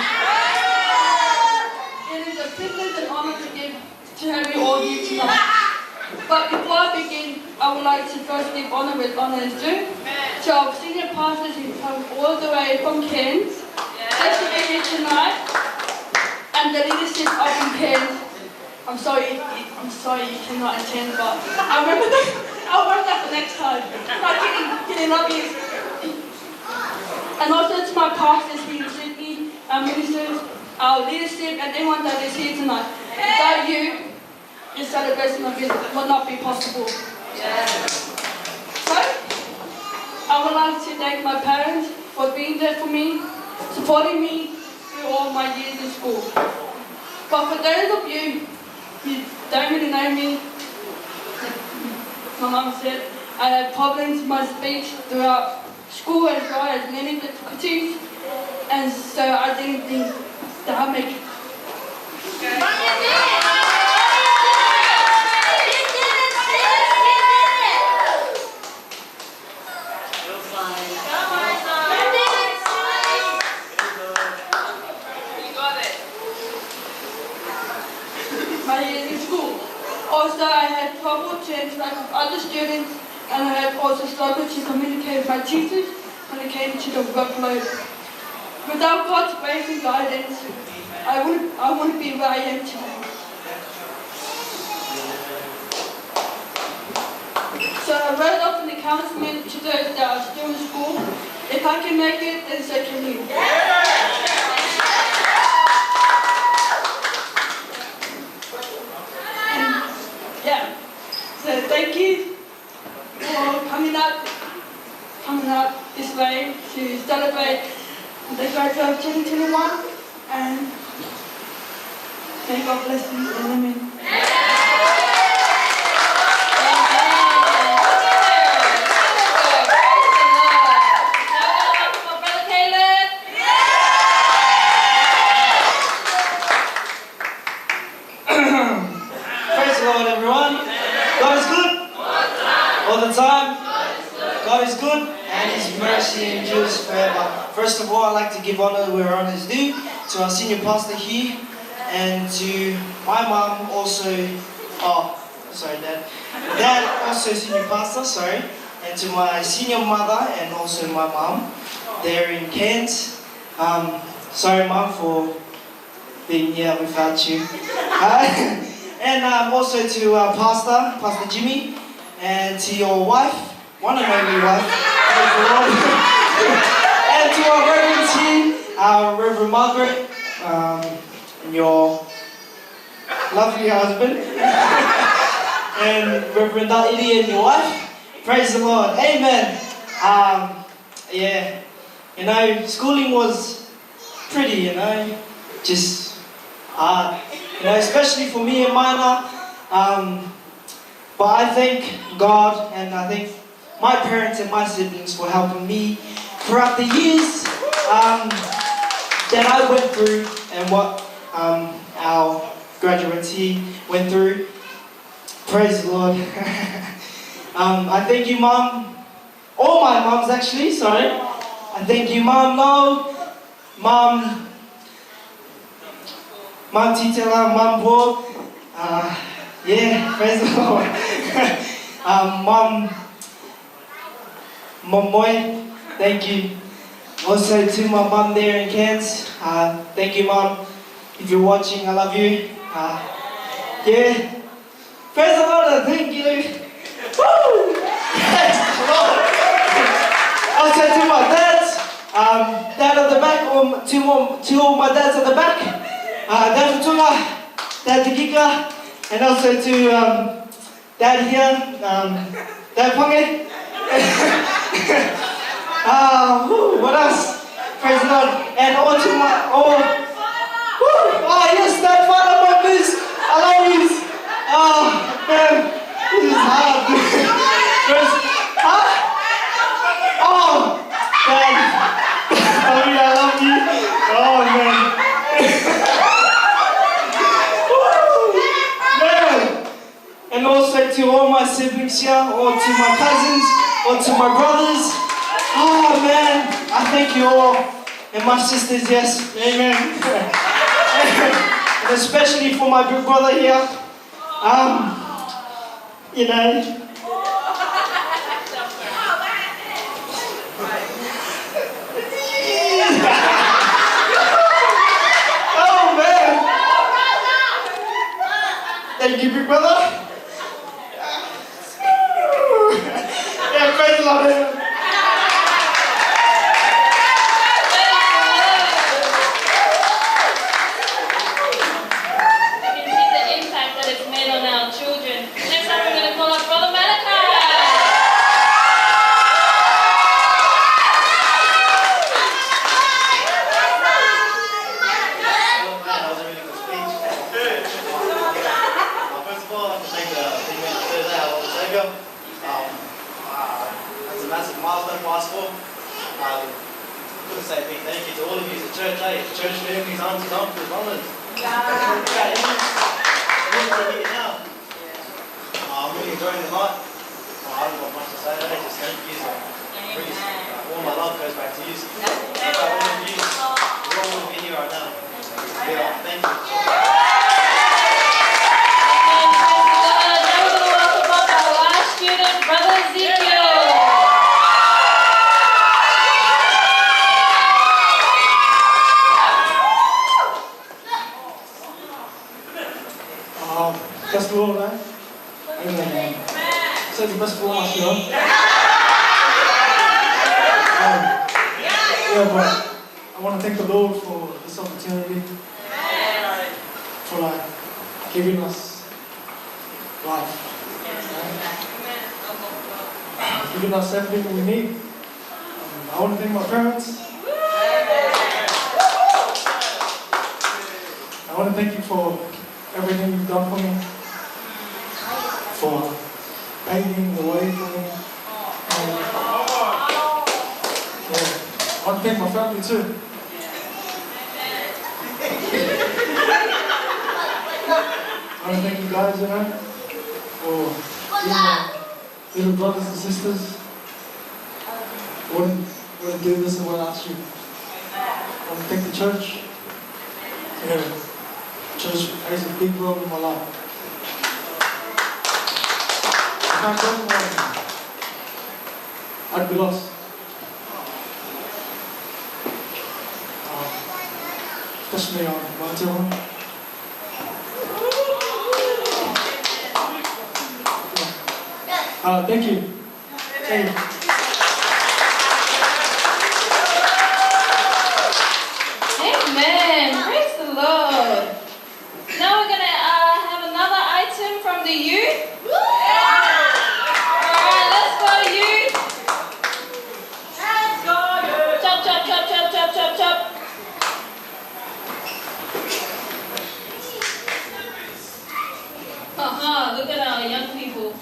It is a privilege and honor to have you all here tonight. But before I begin, I would like to first give honor where honor is due to our senior pastors who come all the way from Cairns just to be here tonight, and the leadership of Cairns. I'm sorry you cannot attend, but I'll remember that for next time. Not kidding, love you. And also to my pastors here in Sydney, our ministers, our leadership, and everyone that is here tonight. Without you, this celebration of it would not be possible. So, I would like to thank my parents for being there for me, supporting me through all my years in school. But for those of you who don't really know me, my mum said I had problems with my speech throughout school as well as many difficulties, and so I didn't think that I'd make it. My years in school. Also, I had trouble to interact with other students, and I had also struggled to communicate with my teachers when it came to the workload. Without God's grace and guidance, I wouldn't be where I am today. So I wrote up an announcement to those that are still in school. If I can make it, then so can you. Yeah. So thank you for coming up this way to celebrate the graduate of 2021, and may God bless you and amen. Praise the Lord, everyone. God is good all the time. God is good, and His mercy endures forever. First of all, I'd like to give honor where honor is due to our senior pastor here, and to my mom also. Oh, sorry, Dad. Dad also senior pastor. Sorry, and to my senior mother and also my mom. They're in Cairns. Sorry, Mom, for being here without you. And also to Pastor Jimmy, and to your wife, one and only wife, praise the Lord. And to our Reverend team, our Reverend Margaret, and your lovely husband, and Reverend Daidi and your wife, praise the Lord, amen. Yeah, you know, schooling was pretty, just hard. Especially for me and Mina, but I thank God, and I thank my parents and my siblings for helping me throughout the years that I went through, and what our graduates here went through. Praise the Lord. I thank you, Mom. All my moms, actually, sorry. I thank you, Mom Lo, Mom Titela, Mom Bo, yeah, praise the Lord. Mom Moy, thank you. Also to my mom there in Cairns, thank you, Mom. If you're watching, I love you. Yeah, praise the Lord, thank you. Woo! Praise the Lord. Also to my dads, dad at the back, or two of my dads at the back. Dad Futunga, Dad Tikika, and also to Dad here, Dad Pange. What else? Praise the Lord. And all to my, yes, Dad Father members, I love you. Man, this is hard. Dad, I love you. Oh, man. And also to all my siblings here, or to my cousins, or to my brothers. Oh man, I thank you all, and my sisters, yes, amen. And especially for my big brother here. You know. Oh man! Thank you, big brother. Yeah, praise the Lord. That's a massive milestone for us all. I want to say a big thank you to all of you, the church, church families, aunties, uncles, mamas. I'm really enjoying the night. I haven't got much to say today, just thank you. Really, all my love goes back to you. All of you, we're all in here right now. Yeah, thank you. Brother Ezekiel. Bless the Lord, right? Amen. Say the best for us, you know. Yeah, but I want to thank the Lord for this opportunity, for like giving us life, giving us everything we need. I want to thank my parents. I want to thank you for everything you've done for me, for paving the way for me. I want to thank my family too. I want to thank you guys, you know, for being my little brothers and sisters. I wouldn't do this without you. I want to thank the church. Church plays a big role in my life. If I don't want I'd be lost. Especially on Montana. Thank you. Thank you. Amen. Praise the Lord. Now we're going to have another item from the youth. Alright, let's go youth. Chop, chop, chop, chop, chop, chop, chop. Look at our young people.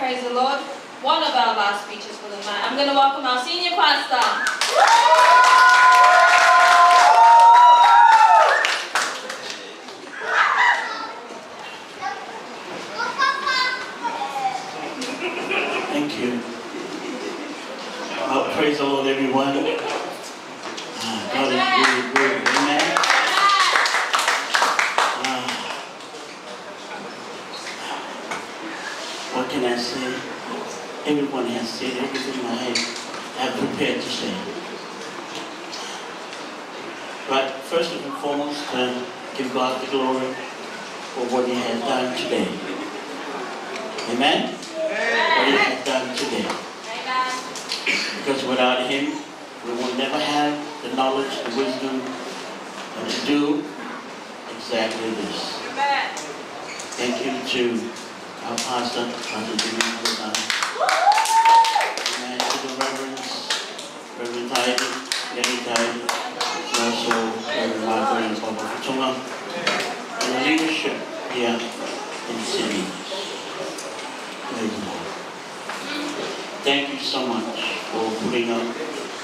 Praise the Lord. One of our last speeches for the night. I'm going to welcome our senior pastor. Thank you. Praise the Lord, everyone. God is really good. Amen. What can I say? Everyone has said everything I have prepared to say. But first and foremost, give God the glory for what He has done today. Amen? What He has done today. Because without Him, we will never have the knowledge, the wisdom, to do exactly this. Thank you to our pastor, Pastor Jimmy. Amen. To the reverends, Reverend Tidy, Lady Tidy, and also Reverend Margaret and Papa Futunga, and the leadership here in Sydney. Praise the Lord. Thank you so much for putting up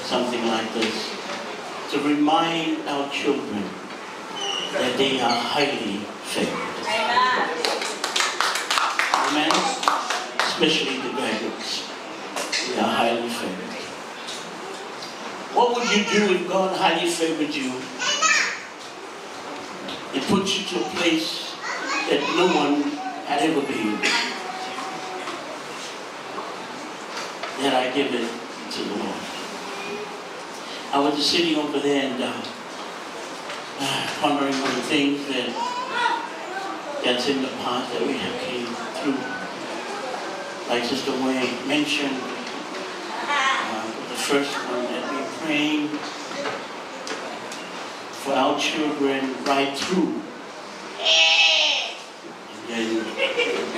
something like this to remind our children that they are highly favored. Amen. Especially the graduates. They are highly favored. What would you do if God highly favored you and put you to a place that no one had ever been? That I give it to the Lord. I was just sitting over there and pondering on the things that's in the past that we have came through. Like Sister Wayne mentioned, the first one that we're praying for our children right through. And then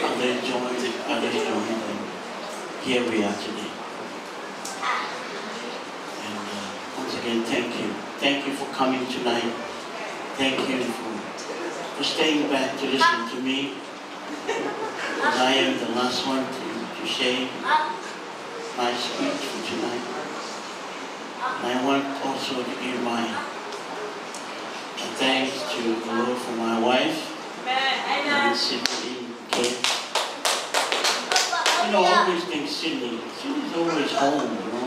others joined, and here we are today. Again, thank you. Thank you for coming tonight. Thank you for staying back to listen to me. Because I am the last one to say my speech for tonight. And I want also to give my thanks to the Lord for my wife. And Sydney Kate. You know, I always think Sydney's always home, you know.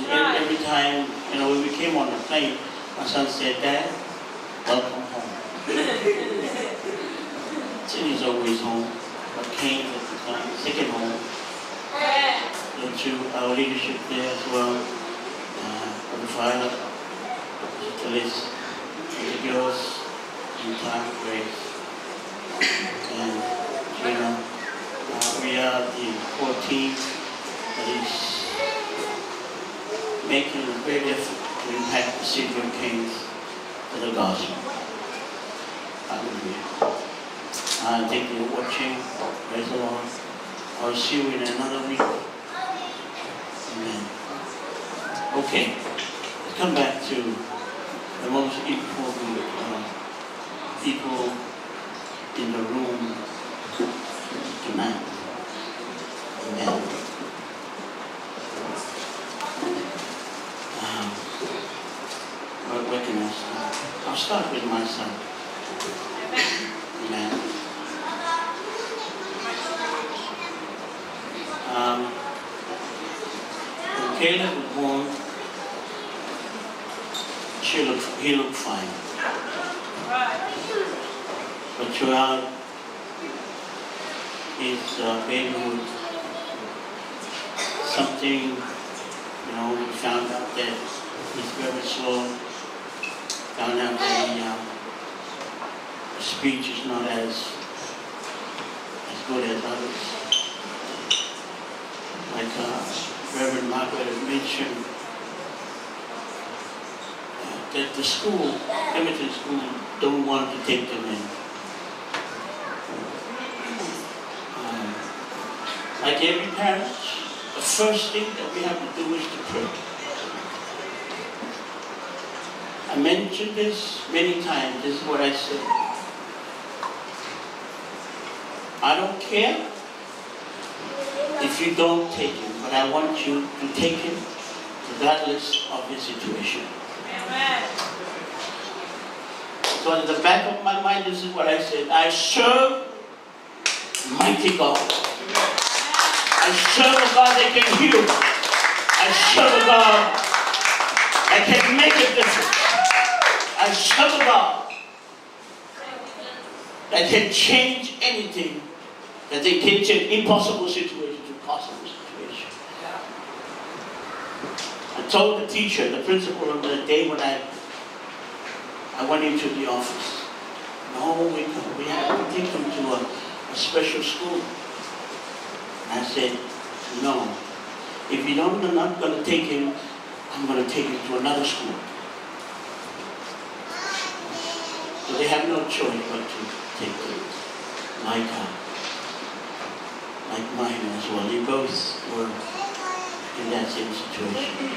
Every time, you know, when we came on the plane, my son said, "Dad, welcome home." Sydney's always home, but Kane at the time, second home. And to our leadership there as well, Brother Violet, the list, and the girls in time, Grace, and Gina. We are the core team that is making a great effort to impact the city of Kings for the gospel. Hallelujah. Thank you for watching. Praise the Lord. I'll see you in another week. Amen. Okay. Let's come back to the most important people in the room tonight. Amen. Where can I start? I'll start with my son. Amen. When Caleb was born, he looked fine. But throughout his babyhood, something, you know, we found out that he's very slow. Found out that his speech is not as good as others. Like Reverend Margaret had mentioned, that the school, Edmonton School, don't want to take them in. Like every parent, the first thing that we have to do is to pray. I mentioned this many times. This is what I said. I don't care if you don't take him, but I want you to take him regardless of his situation. Amen. So in the back of my mind, this is what I said. I serve mighty God. I serve a God that can heal. I serve a God that can make a difference. I serve a God that can change anything, that they can change impossible situation to possible situation. I told the teacher, the principal, on the day when I went into the office, no, we have to take him to a special school. And I said, no, if you don't, I'm not going to take him, I'm going to take him to another school. So they have no choice but to take him. Like mine as well. They both were in that same situation.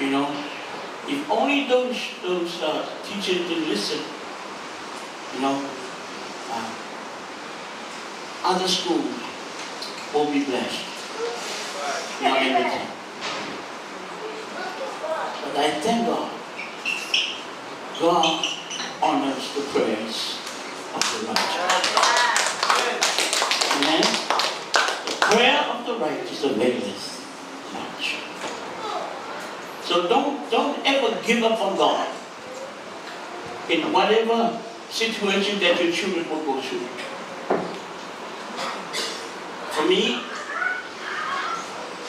You know, if only those teachers didn't listen, you know, other schools will be blessed. Not everything. But I thank God. God honors the prayers of the righteous. Amen. The prayer of the righteous availeth much. So don't ever give up on God in whatever situation that your children will go through. For me,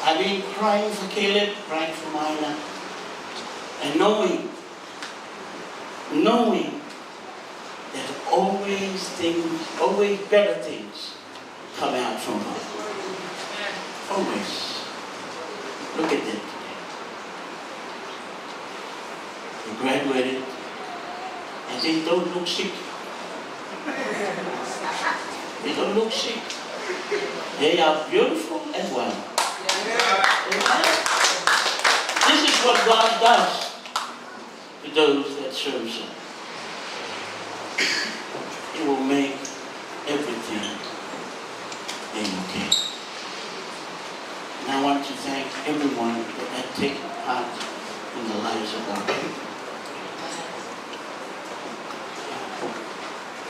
I've been crying for Caleb, crying for Myla, and knowing that always better things come out from God. Always. Look at them today. They graduated and they don't look sick. They don't look sick. They are beautiful as well. This is what God does to those that serve Him. He will make everything okay. And I want to thank everyone that had taken part in the lives of our people.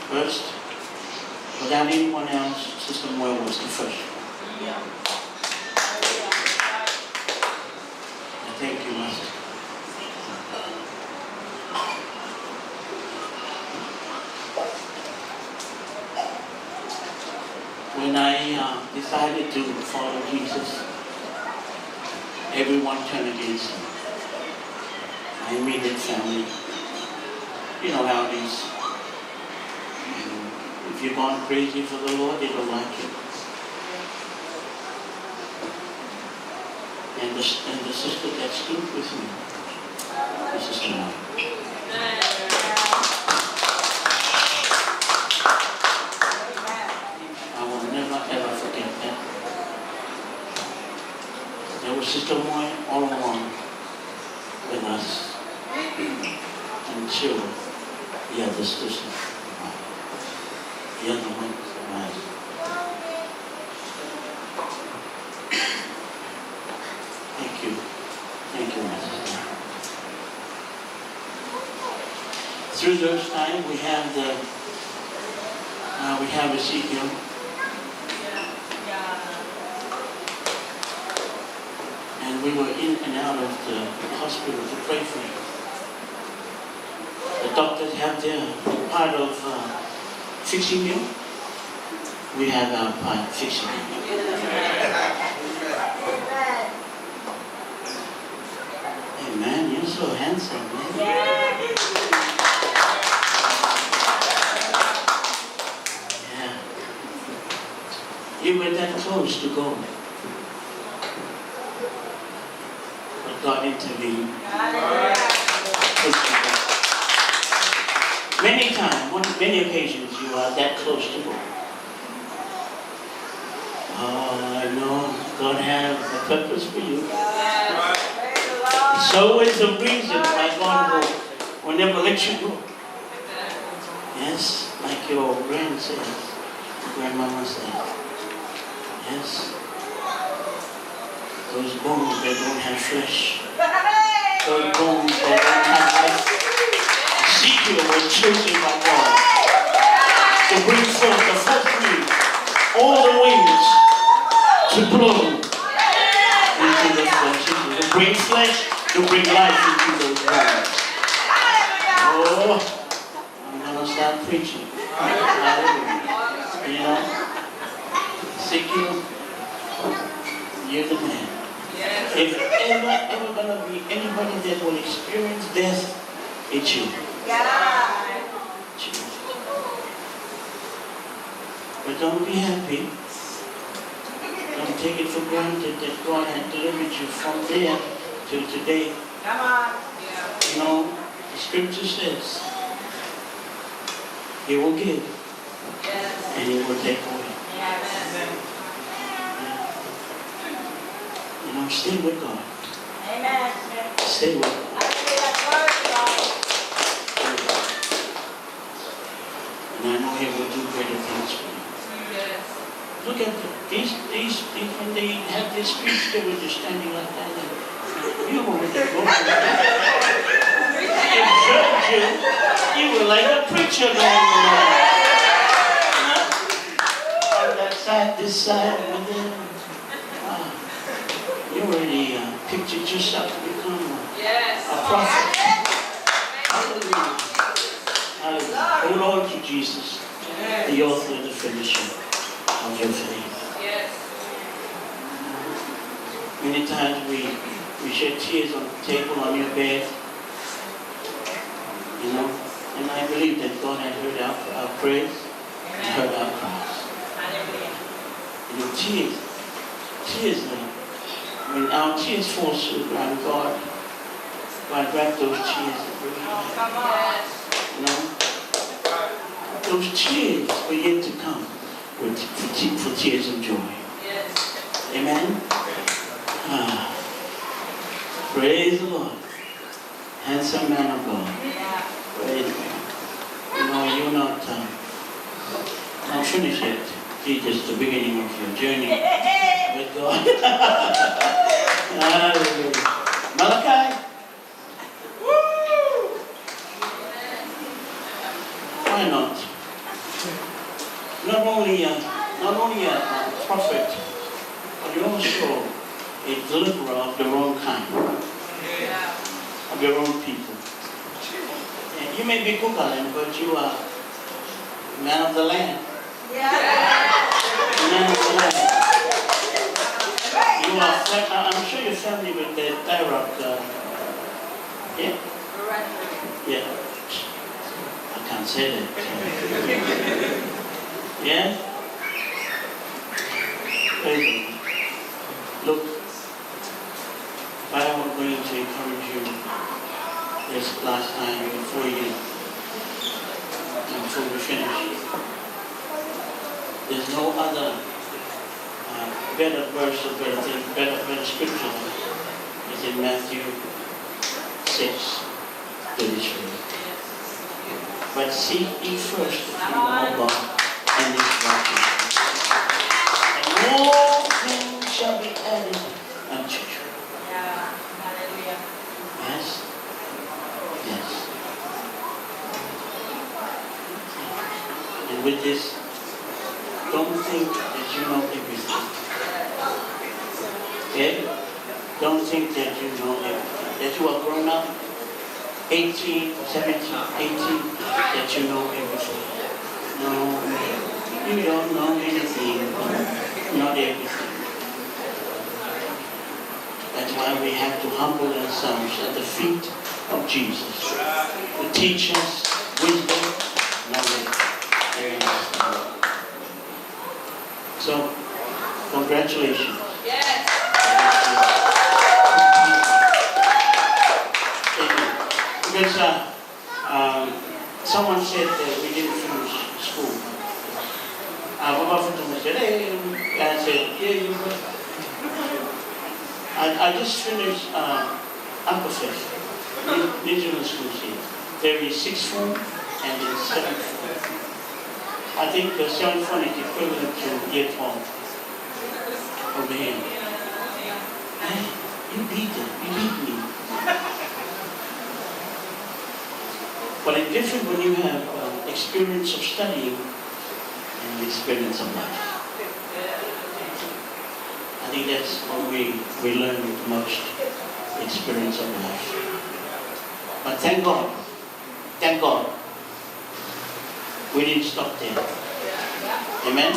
First, without anyone else, Sister Moore was the first. I thank you, my sister. When I decided to follow Jesus, everyone turned against me. My immediate family. You know how it is. If you're gone crazy for the Lord, they don't like you. And the sister that stood with me, this is Sister I will never ever forget that. There was Sister Moy all along with us until the other sister. The other one survived. Thank you. Thank you, my sister. Through those times, we have Ezekiel. And we were in and out of the hospital to pray for him. The doctors have their part of fixing you. We have our part fixing you. Hey man, you're so handsome, man. Yeah. You were that close to go. But God intervened. Many times, on many occasions, you are that close to God. Oh, I know God has a purpose for you. It's always a reason why God will never let you go. Yes, like your grand says, grandmama said. Yes. Those bones that don't have flesh. Those bones that don't have life. Ezekiel was chosen by God to bring forth the first fruit, all the wings to blow into the flesh. To bring flesh, to bring life into those bones. Oh, I'm gonna start preaching. You know, Ezekiel, you're the man. If ever gonna be anybody that will experience death, it's you. It's you. But don't be happy. Don't take it for granted that God had delivered you from there to today. You know, the scripture says, He will give and He will take away. You know, stay with God. Stay with God. And I know He will do greater things for you. Look at these, when they had this speech, they were just standing like that. You know what they're going through. They observed you. You were like a preacher going along. On that side, this side, and then. You already pictured yourself to become a prophet. Hallelujah. Hallelujah. Oh Lord to Jesus, the author and the finisher of your faith. Many times we shed tears on the table, on your bed. You know, and I believe that God had heard our prayers and heard our cries. You know, tears like, when our tears fall to the ground, God grab those tears and bring them back. You know? Those tears are yet to come for tears of joy. Amen? Praise the Lord. Handsome man of God. Praise God. You know, you're not finished yet. It's just the beginning of your journey with God. Hallelujah. Malachi. Woo! Why not? Not only a prophet, but you're also a deliverer of the wrong kind, of your own people. And you may be Kukalan, but you are a man of the land. Man of the land. You are, I'm sure you're familiar with the Tyrok. Yeah? Yeah. I can't say that. Yeah? Look, if I were going to encourage you this last time before we finish, there's no other better verse or better scripture is in Matthew 6:33. But seek ye first the kingdom of God and His righteousness, and all things shall be added unto you. Yes? Yes. And with this, don't think that you know everything. Okay? Don't think that you know everything. That you are grown up, 18, 17, 18, that you know everything. No, you don't know anything. Not everything. That's why we have to humble ourselves at the feet of Jesus to teach us wisdom, knowledge, and understanding. So, congratulations. Yes. Because someone said that we didn't finish school. Baba Fatuma said, hey, I said, yeah, you go. I just finished Upper Fifth, regional schools here. There is 6th form and then 7th form. I think the symphonic equivalent to earphone over here. Hey, you beat it. You beat me. But it's different when you have experience of studying and experience of life. I think that's what we learn the most, experience of life. But thank God, we didn't stop there. Amen?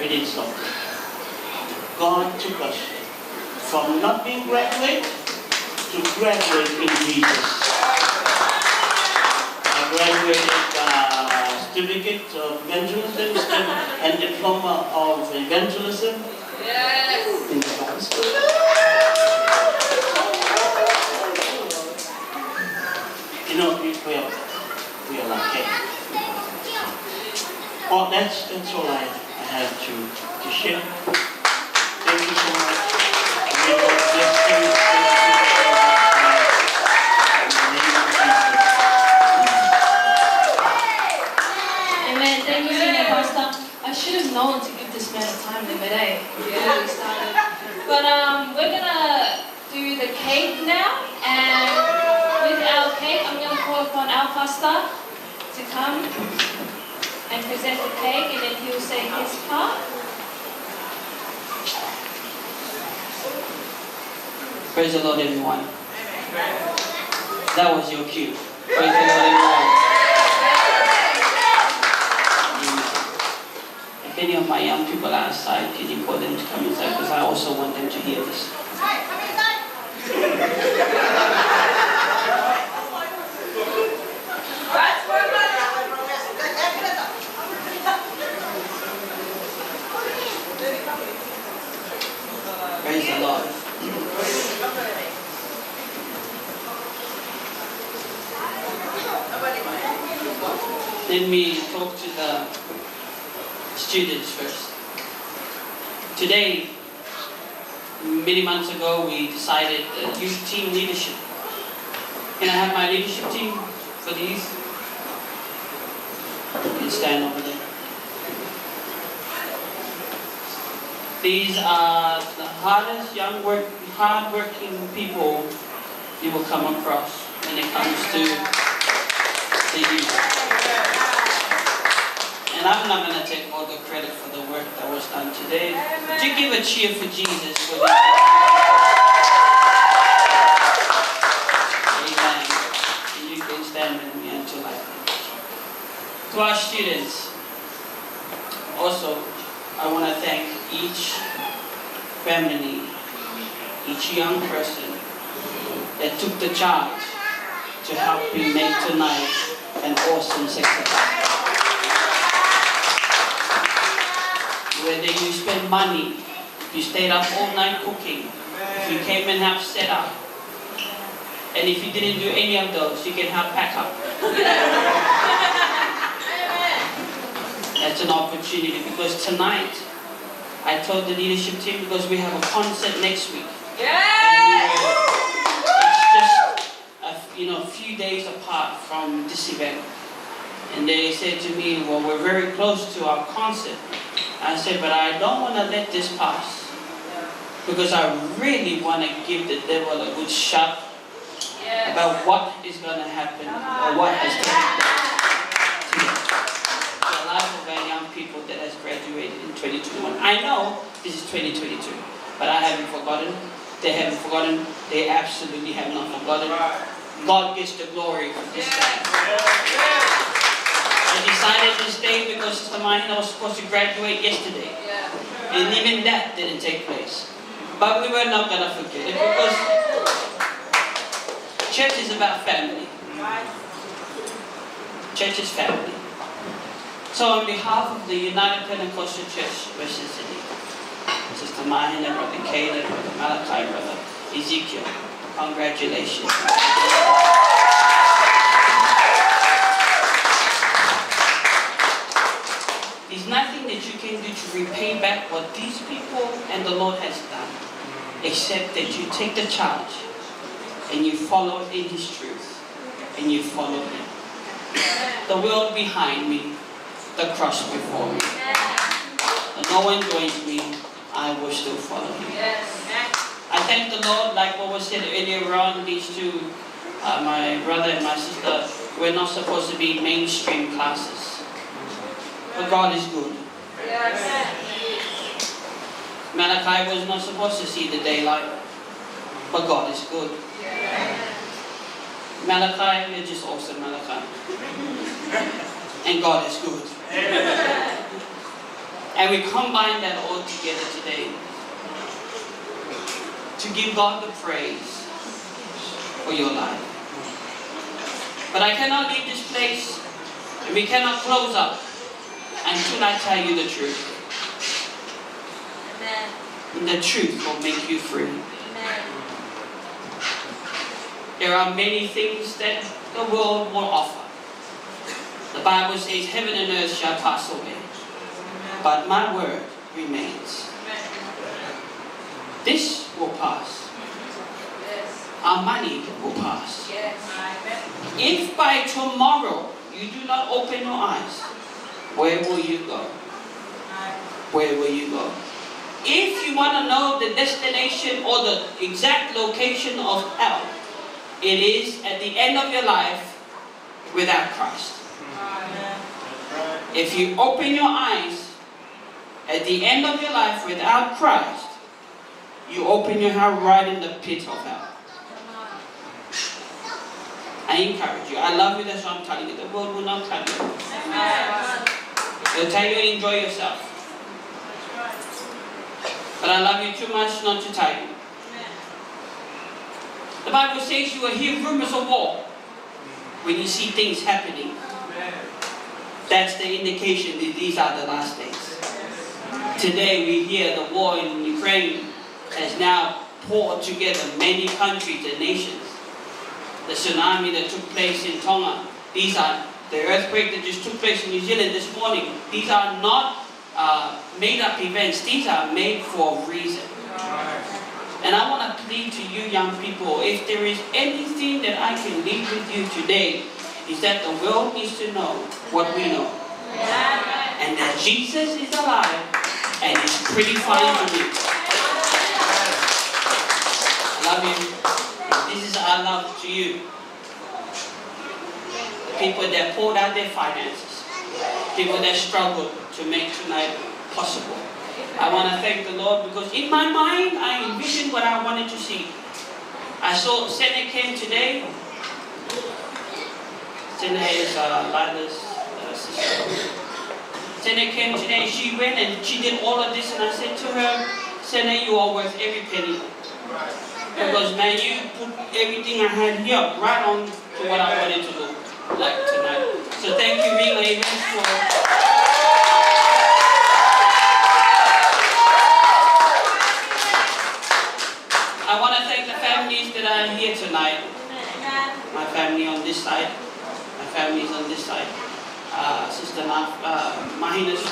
We didn't stop there. God took us from not being graduate to graduate in Jesus. I graduated certificate of evangelism and diploma of evangelism in the Bible school. You know, we are like that. Oh, that's all I had to share. Thank you so much. May God bless you. Amen. Thank you, Senior Pastor. I should have known to give this man a time limit, eh? Before we started. But we're gonna do the cake now, and with our cake, I'm gonna call upon our pastor to come and present the cake, and then he'll say his part. Praise the Lord, everyone. That was your cue. Praise the Lord, everyone. If any of my young people are outside, can you call them to come inside? Because I also want them to hear this. Praise the Lord. Let me talk to the students first. Today, many months ago, we decided youth team leadership. Can I have my leadership team for the youth? You can stand over there. These are the hardest, hard-working people you will come across when it comes to the youth. And I'm not going to take all the credit for the work that was done today. Would you give a cheer for Jesus? For this? Amen. And you can stand with me until I finish. To our students, also, I want to thank each family, each young person that took the charge to help me make tonight an awesome success. Whether you spend money, if you stayed up all night cooking, if you came and helped set up, and if you didn't do any of those, you can help pack up. That's an opportunity, because tonight, I told the leadership team, because we have a concert next week. It's just a few days apart from this event. And they said to me, well, we're very close to our concert. I said, but I don't want to let this pass, because I really want to give the devil a good shot about what is going to happen or what has taken place. The life of our young people that has graduated in 2021. I know this is 2022, but I haven't forgotten. They haven't forgotten. They absolutely have not forgotten. God gets the glory for this day. I decided to stay because Sister Mahina was supposed to graduate yesterday. And even that didn't take place. But we were not going to forget it, because church is about family. Church is family. So on behalf of the United Pentecostal Church, Western Sydney, Sister Mahina, Brother Caleb, Brother Malachi, Brother Ezekiel, congratulations. There's nothing that you can do to repay back what these people and the Lord has done, except that you take the charge and you follow in His truth and you follow Him. The world behind me the cross before me. And no one joins me, I will still follow him. I thank the Lord, like what was said earlier on, these two, my brother and my sister, we're not supposed to be mainstream classes. But God is good. Malachi was not supposed to see the daylight, but God is good. Malachi, you're just awesome, Malachi. And God is good. And we combine that all together today to give God the praise for your life. But I cannot leave this place, and we cannot close up until I tell you the truth. And the truth will make you free. There are many things that the world will offer. The Bible says heaven and earth shall pass away, but my word remains. This will pass. Our money will pass. If by tomorrow you do not open your eyes, where will you go? Where will you go? If you want to know the destination or the exact location of hell, it is at the end of your life without Christ. If you open your eyes at the end of your life without Christ, you open your heart right in the pit of hell. I encourage you. I love you, that's why I'm telling you. The world will not tell you. They'll tell you enjoy yourself. But I love you too much not to tell you. The Bible says you will hear rumors of war when you see things happening. That's the indication that these are the last days. Today we hear the war in Ukraine has now poured together many countries and nations. The tsunami that took place in Tonga, these are the earthquake that just took place in New Zealand this morning. These are not made up events, these are made for a reason. And I want to plead to you young people, if there is anything that I can leave with you today, is that the world needs to know what we know. And that Jesus is alive and it's pretty fine to me. I love you. This is our love to you. People that poured out their finances. People that struggled to make tonight possible. I want to thank the Lord because in my mind I envisioned what I wanted to see. I saw Senna came today. Senna is Lila's sister. Senna came today, she went and she did all of this and I said to her, Senna, you are worth every penny. Because man, you put everything I had here right on to what I wanted to do like tonight. So thank you, Ring Ravens, for I want to thank the families that are here tonight. My family on this side. My family is on this side. Sister Mahina's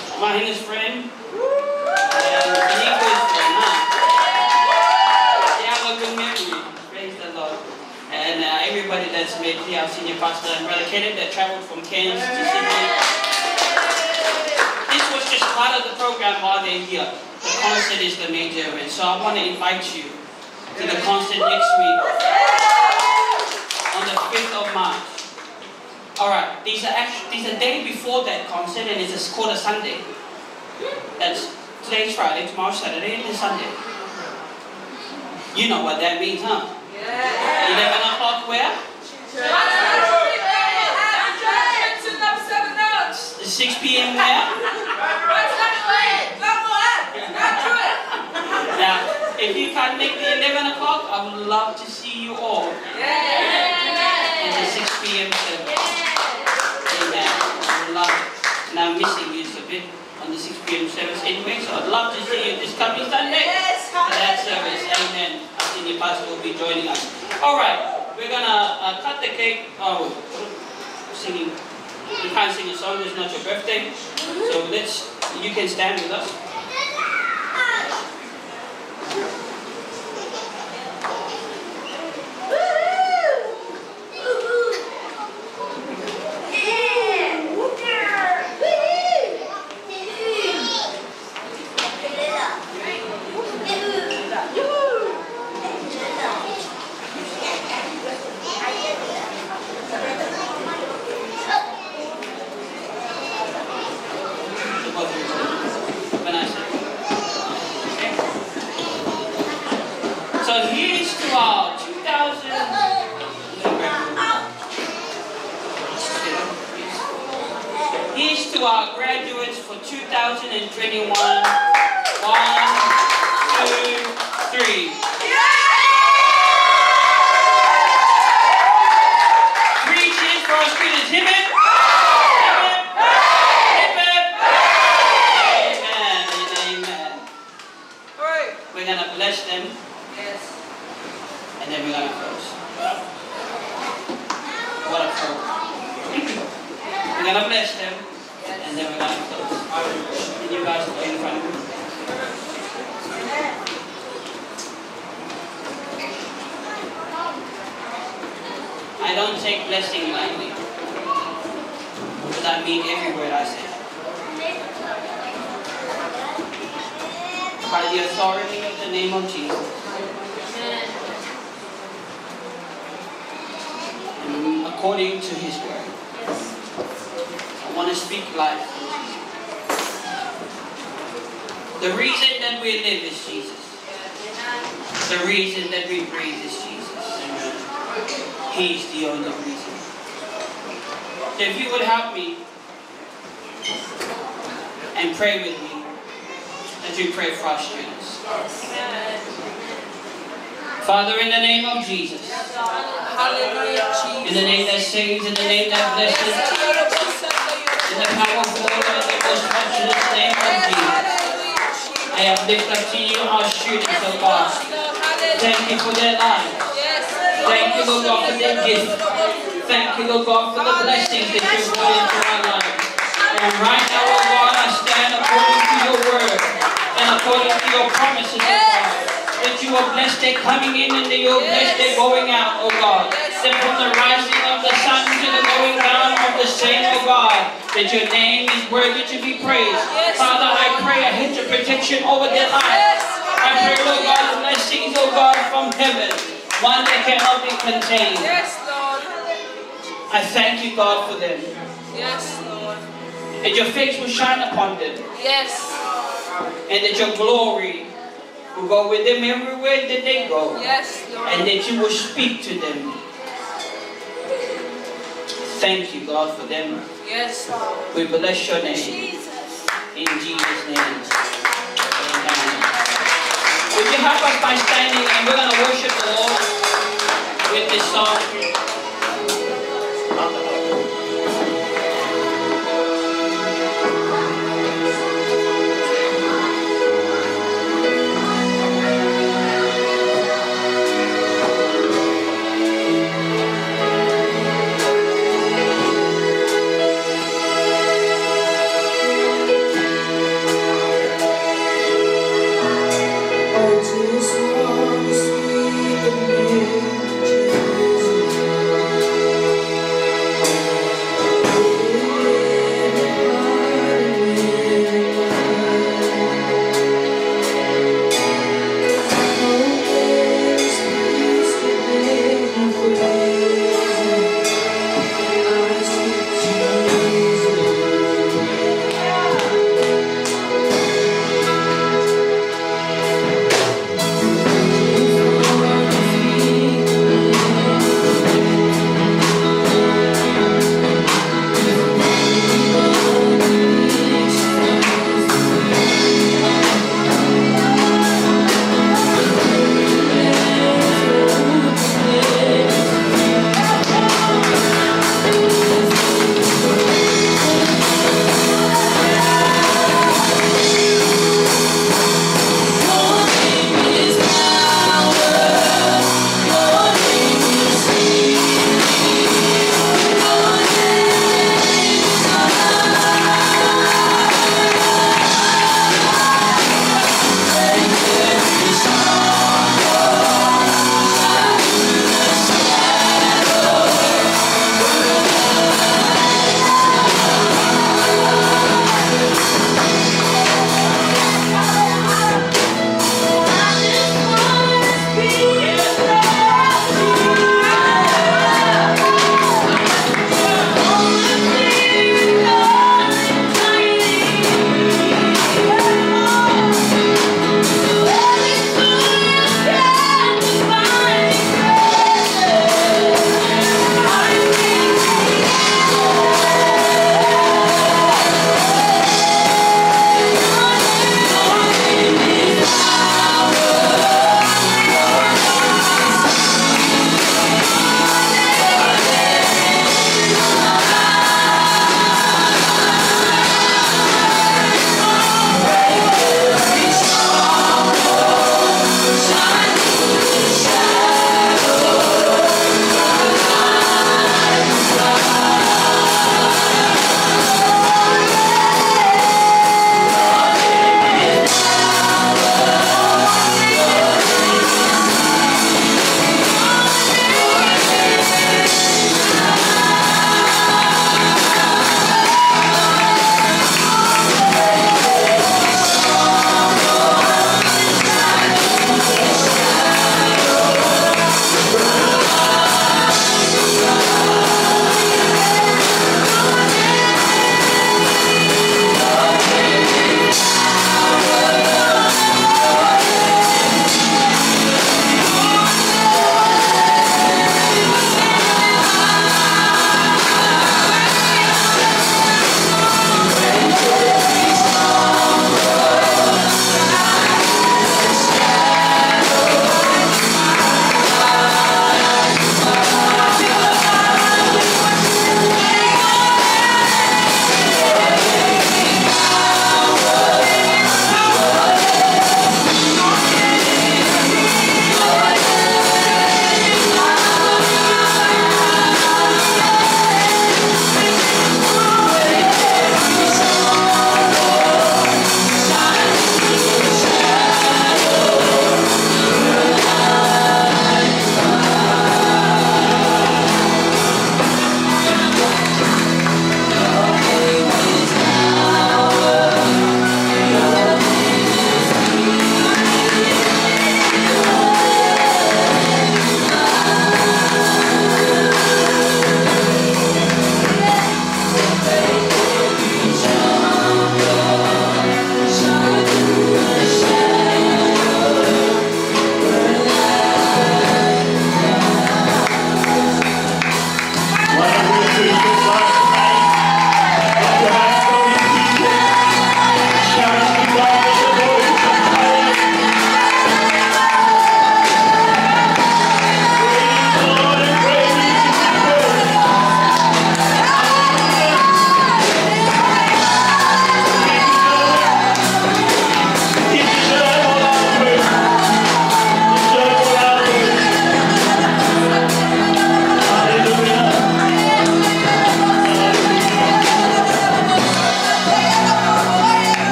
friend. And Nico's friend. They have a good memory. Praise the Lord. And everybody that's made here, our senior pastor and Brother Kenneth that traveled from Cairns to Sydney. This was just part of the program while they're here. The concert is the major event. So I want to invite you to the concert next week on the 5th of March. Alright, there's a day before that concert and it's called a Sunday. Today's Friday, tomorrow's Saturday, and it's Sunday. You know what that means, huh? 11 o'clock where? 6 p.m. where? Now, if you can't make the 11 o'clock, I would love to see you all in the 6 p.m. service. Amen. I would love it. And I'm missing you a bit on the 6 p.m. service anyway, so I'd love to see you this coming Sunday for that service. Amen. Our senior pastor will be joining us. Alright, we're gonna cut the cake. Oh, singing. You can't sing a song, it's not your birthday. So you can stand with us. here's to our 2000. Here's to our graduates for 2021. 1, 2, 3. Three cheers for our students. Hip hip. Hip hip. Amen and amen. We're going to bless them. Yes. And then we're going to close. What a flow. We're going to bless them. And then we're going to close. And you guys will be in front of me. I don't take blessing lightly. But I mean every word I say. By the authority of the name of Jesus. And according to his word. I want to speak life. The reason that we live is Jesus. The reason that we breathe is Jesus. He's the only reason. So if you would help me and pray with me as we pray for our students. Father, in the name of Jesus. In the name that saves, in the name that blesses, in the powerful and the most precious name of Jesus. I have lifted up to you our students, oh God. Thank you for their lives. Thank you, Lord God, for their gift. Thank you, Lord God, for the blessings that you've put into our lives. And right now, oh God, I stand according to your word and according to your promises, oh God, that you will bless their coming in and that you will bless their going out, oh God. That from the rising of the sun to the going down of the same, oh God, that your name is worthy to be praised. Father, I pray a hedge of protection over their lives. I pray, Lord God, blessings, oh God, from heaven. One that cannot be contained. Yes, Lord. I thank you, God, for them. Yes, Lord. That your face will shine upon them. Yes. And that your glory will go with them everywhere that they go. Yes, Lord. And that you will speak to them. Thank you, God, for them. Yes, Lord. We bless your name. Jesus. In Jesus' name. Amen. Would you help us by standing and we're going to worship the Lord with this song. I just want to speak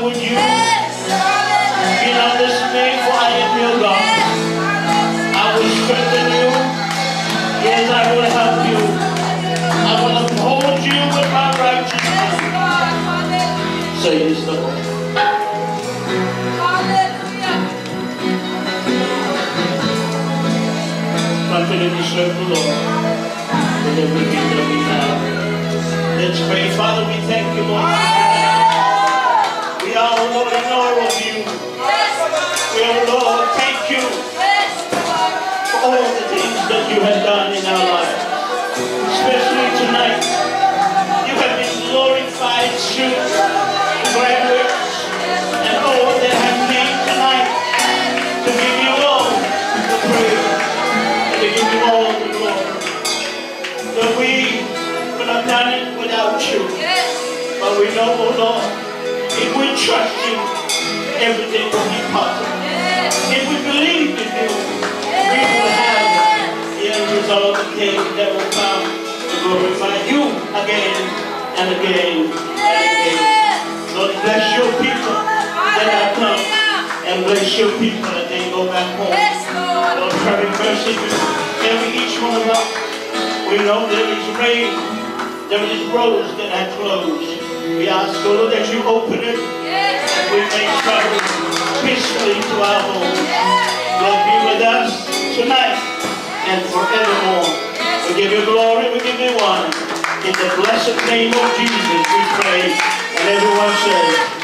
with you. Be not dismayed, for I am your God. I will strengthen you. Yes, I will help you. I will uphold you with my righteousness. Says the Lord. Continue to serve the Lord with everything that we have. Let's pray. Father, we thank you, Lord. We are, Lord, in awe of you. We are, Lord, thank you for all the things that you have done in our lives. Especially tonight. You have been glorified, students, graduates, and all that have came tonight to give you all the praise and to give you all the glory. That we could have done it without you. But we know, oh Lord, if we trust you, everything will be possible. If we believe in you, we will have the end result of things that will come to glorify you again and again and again. Lord, bless your people that have come, and bless your people that they go back home. Lord, have mercy to every each one of us. We know there is rain, there is roads that are closed. We ask, Lord, that you open it, and we may travel peacefully to our homes. Lord, be with us tonight and forevermore. We give you glory, we give you honor. In the blessed name of Jesus we pray. And everyone says,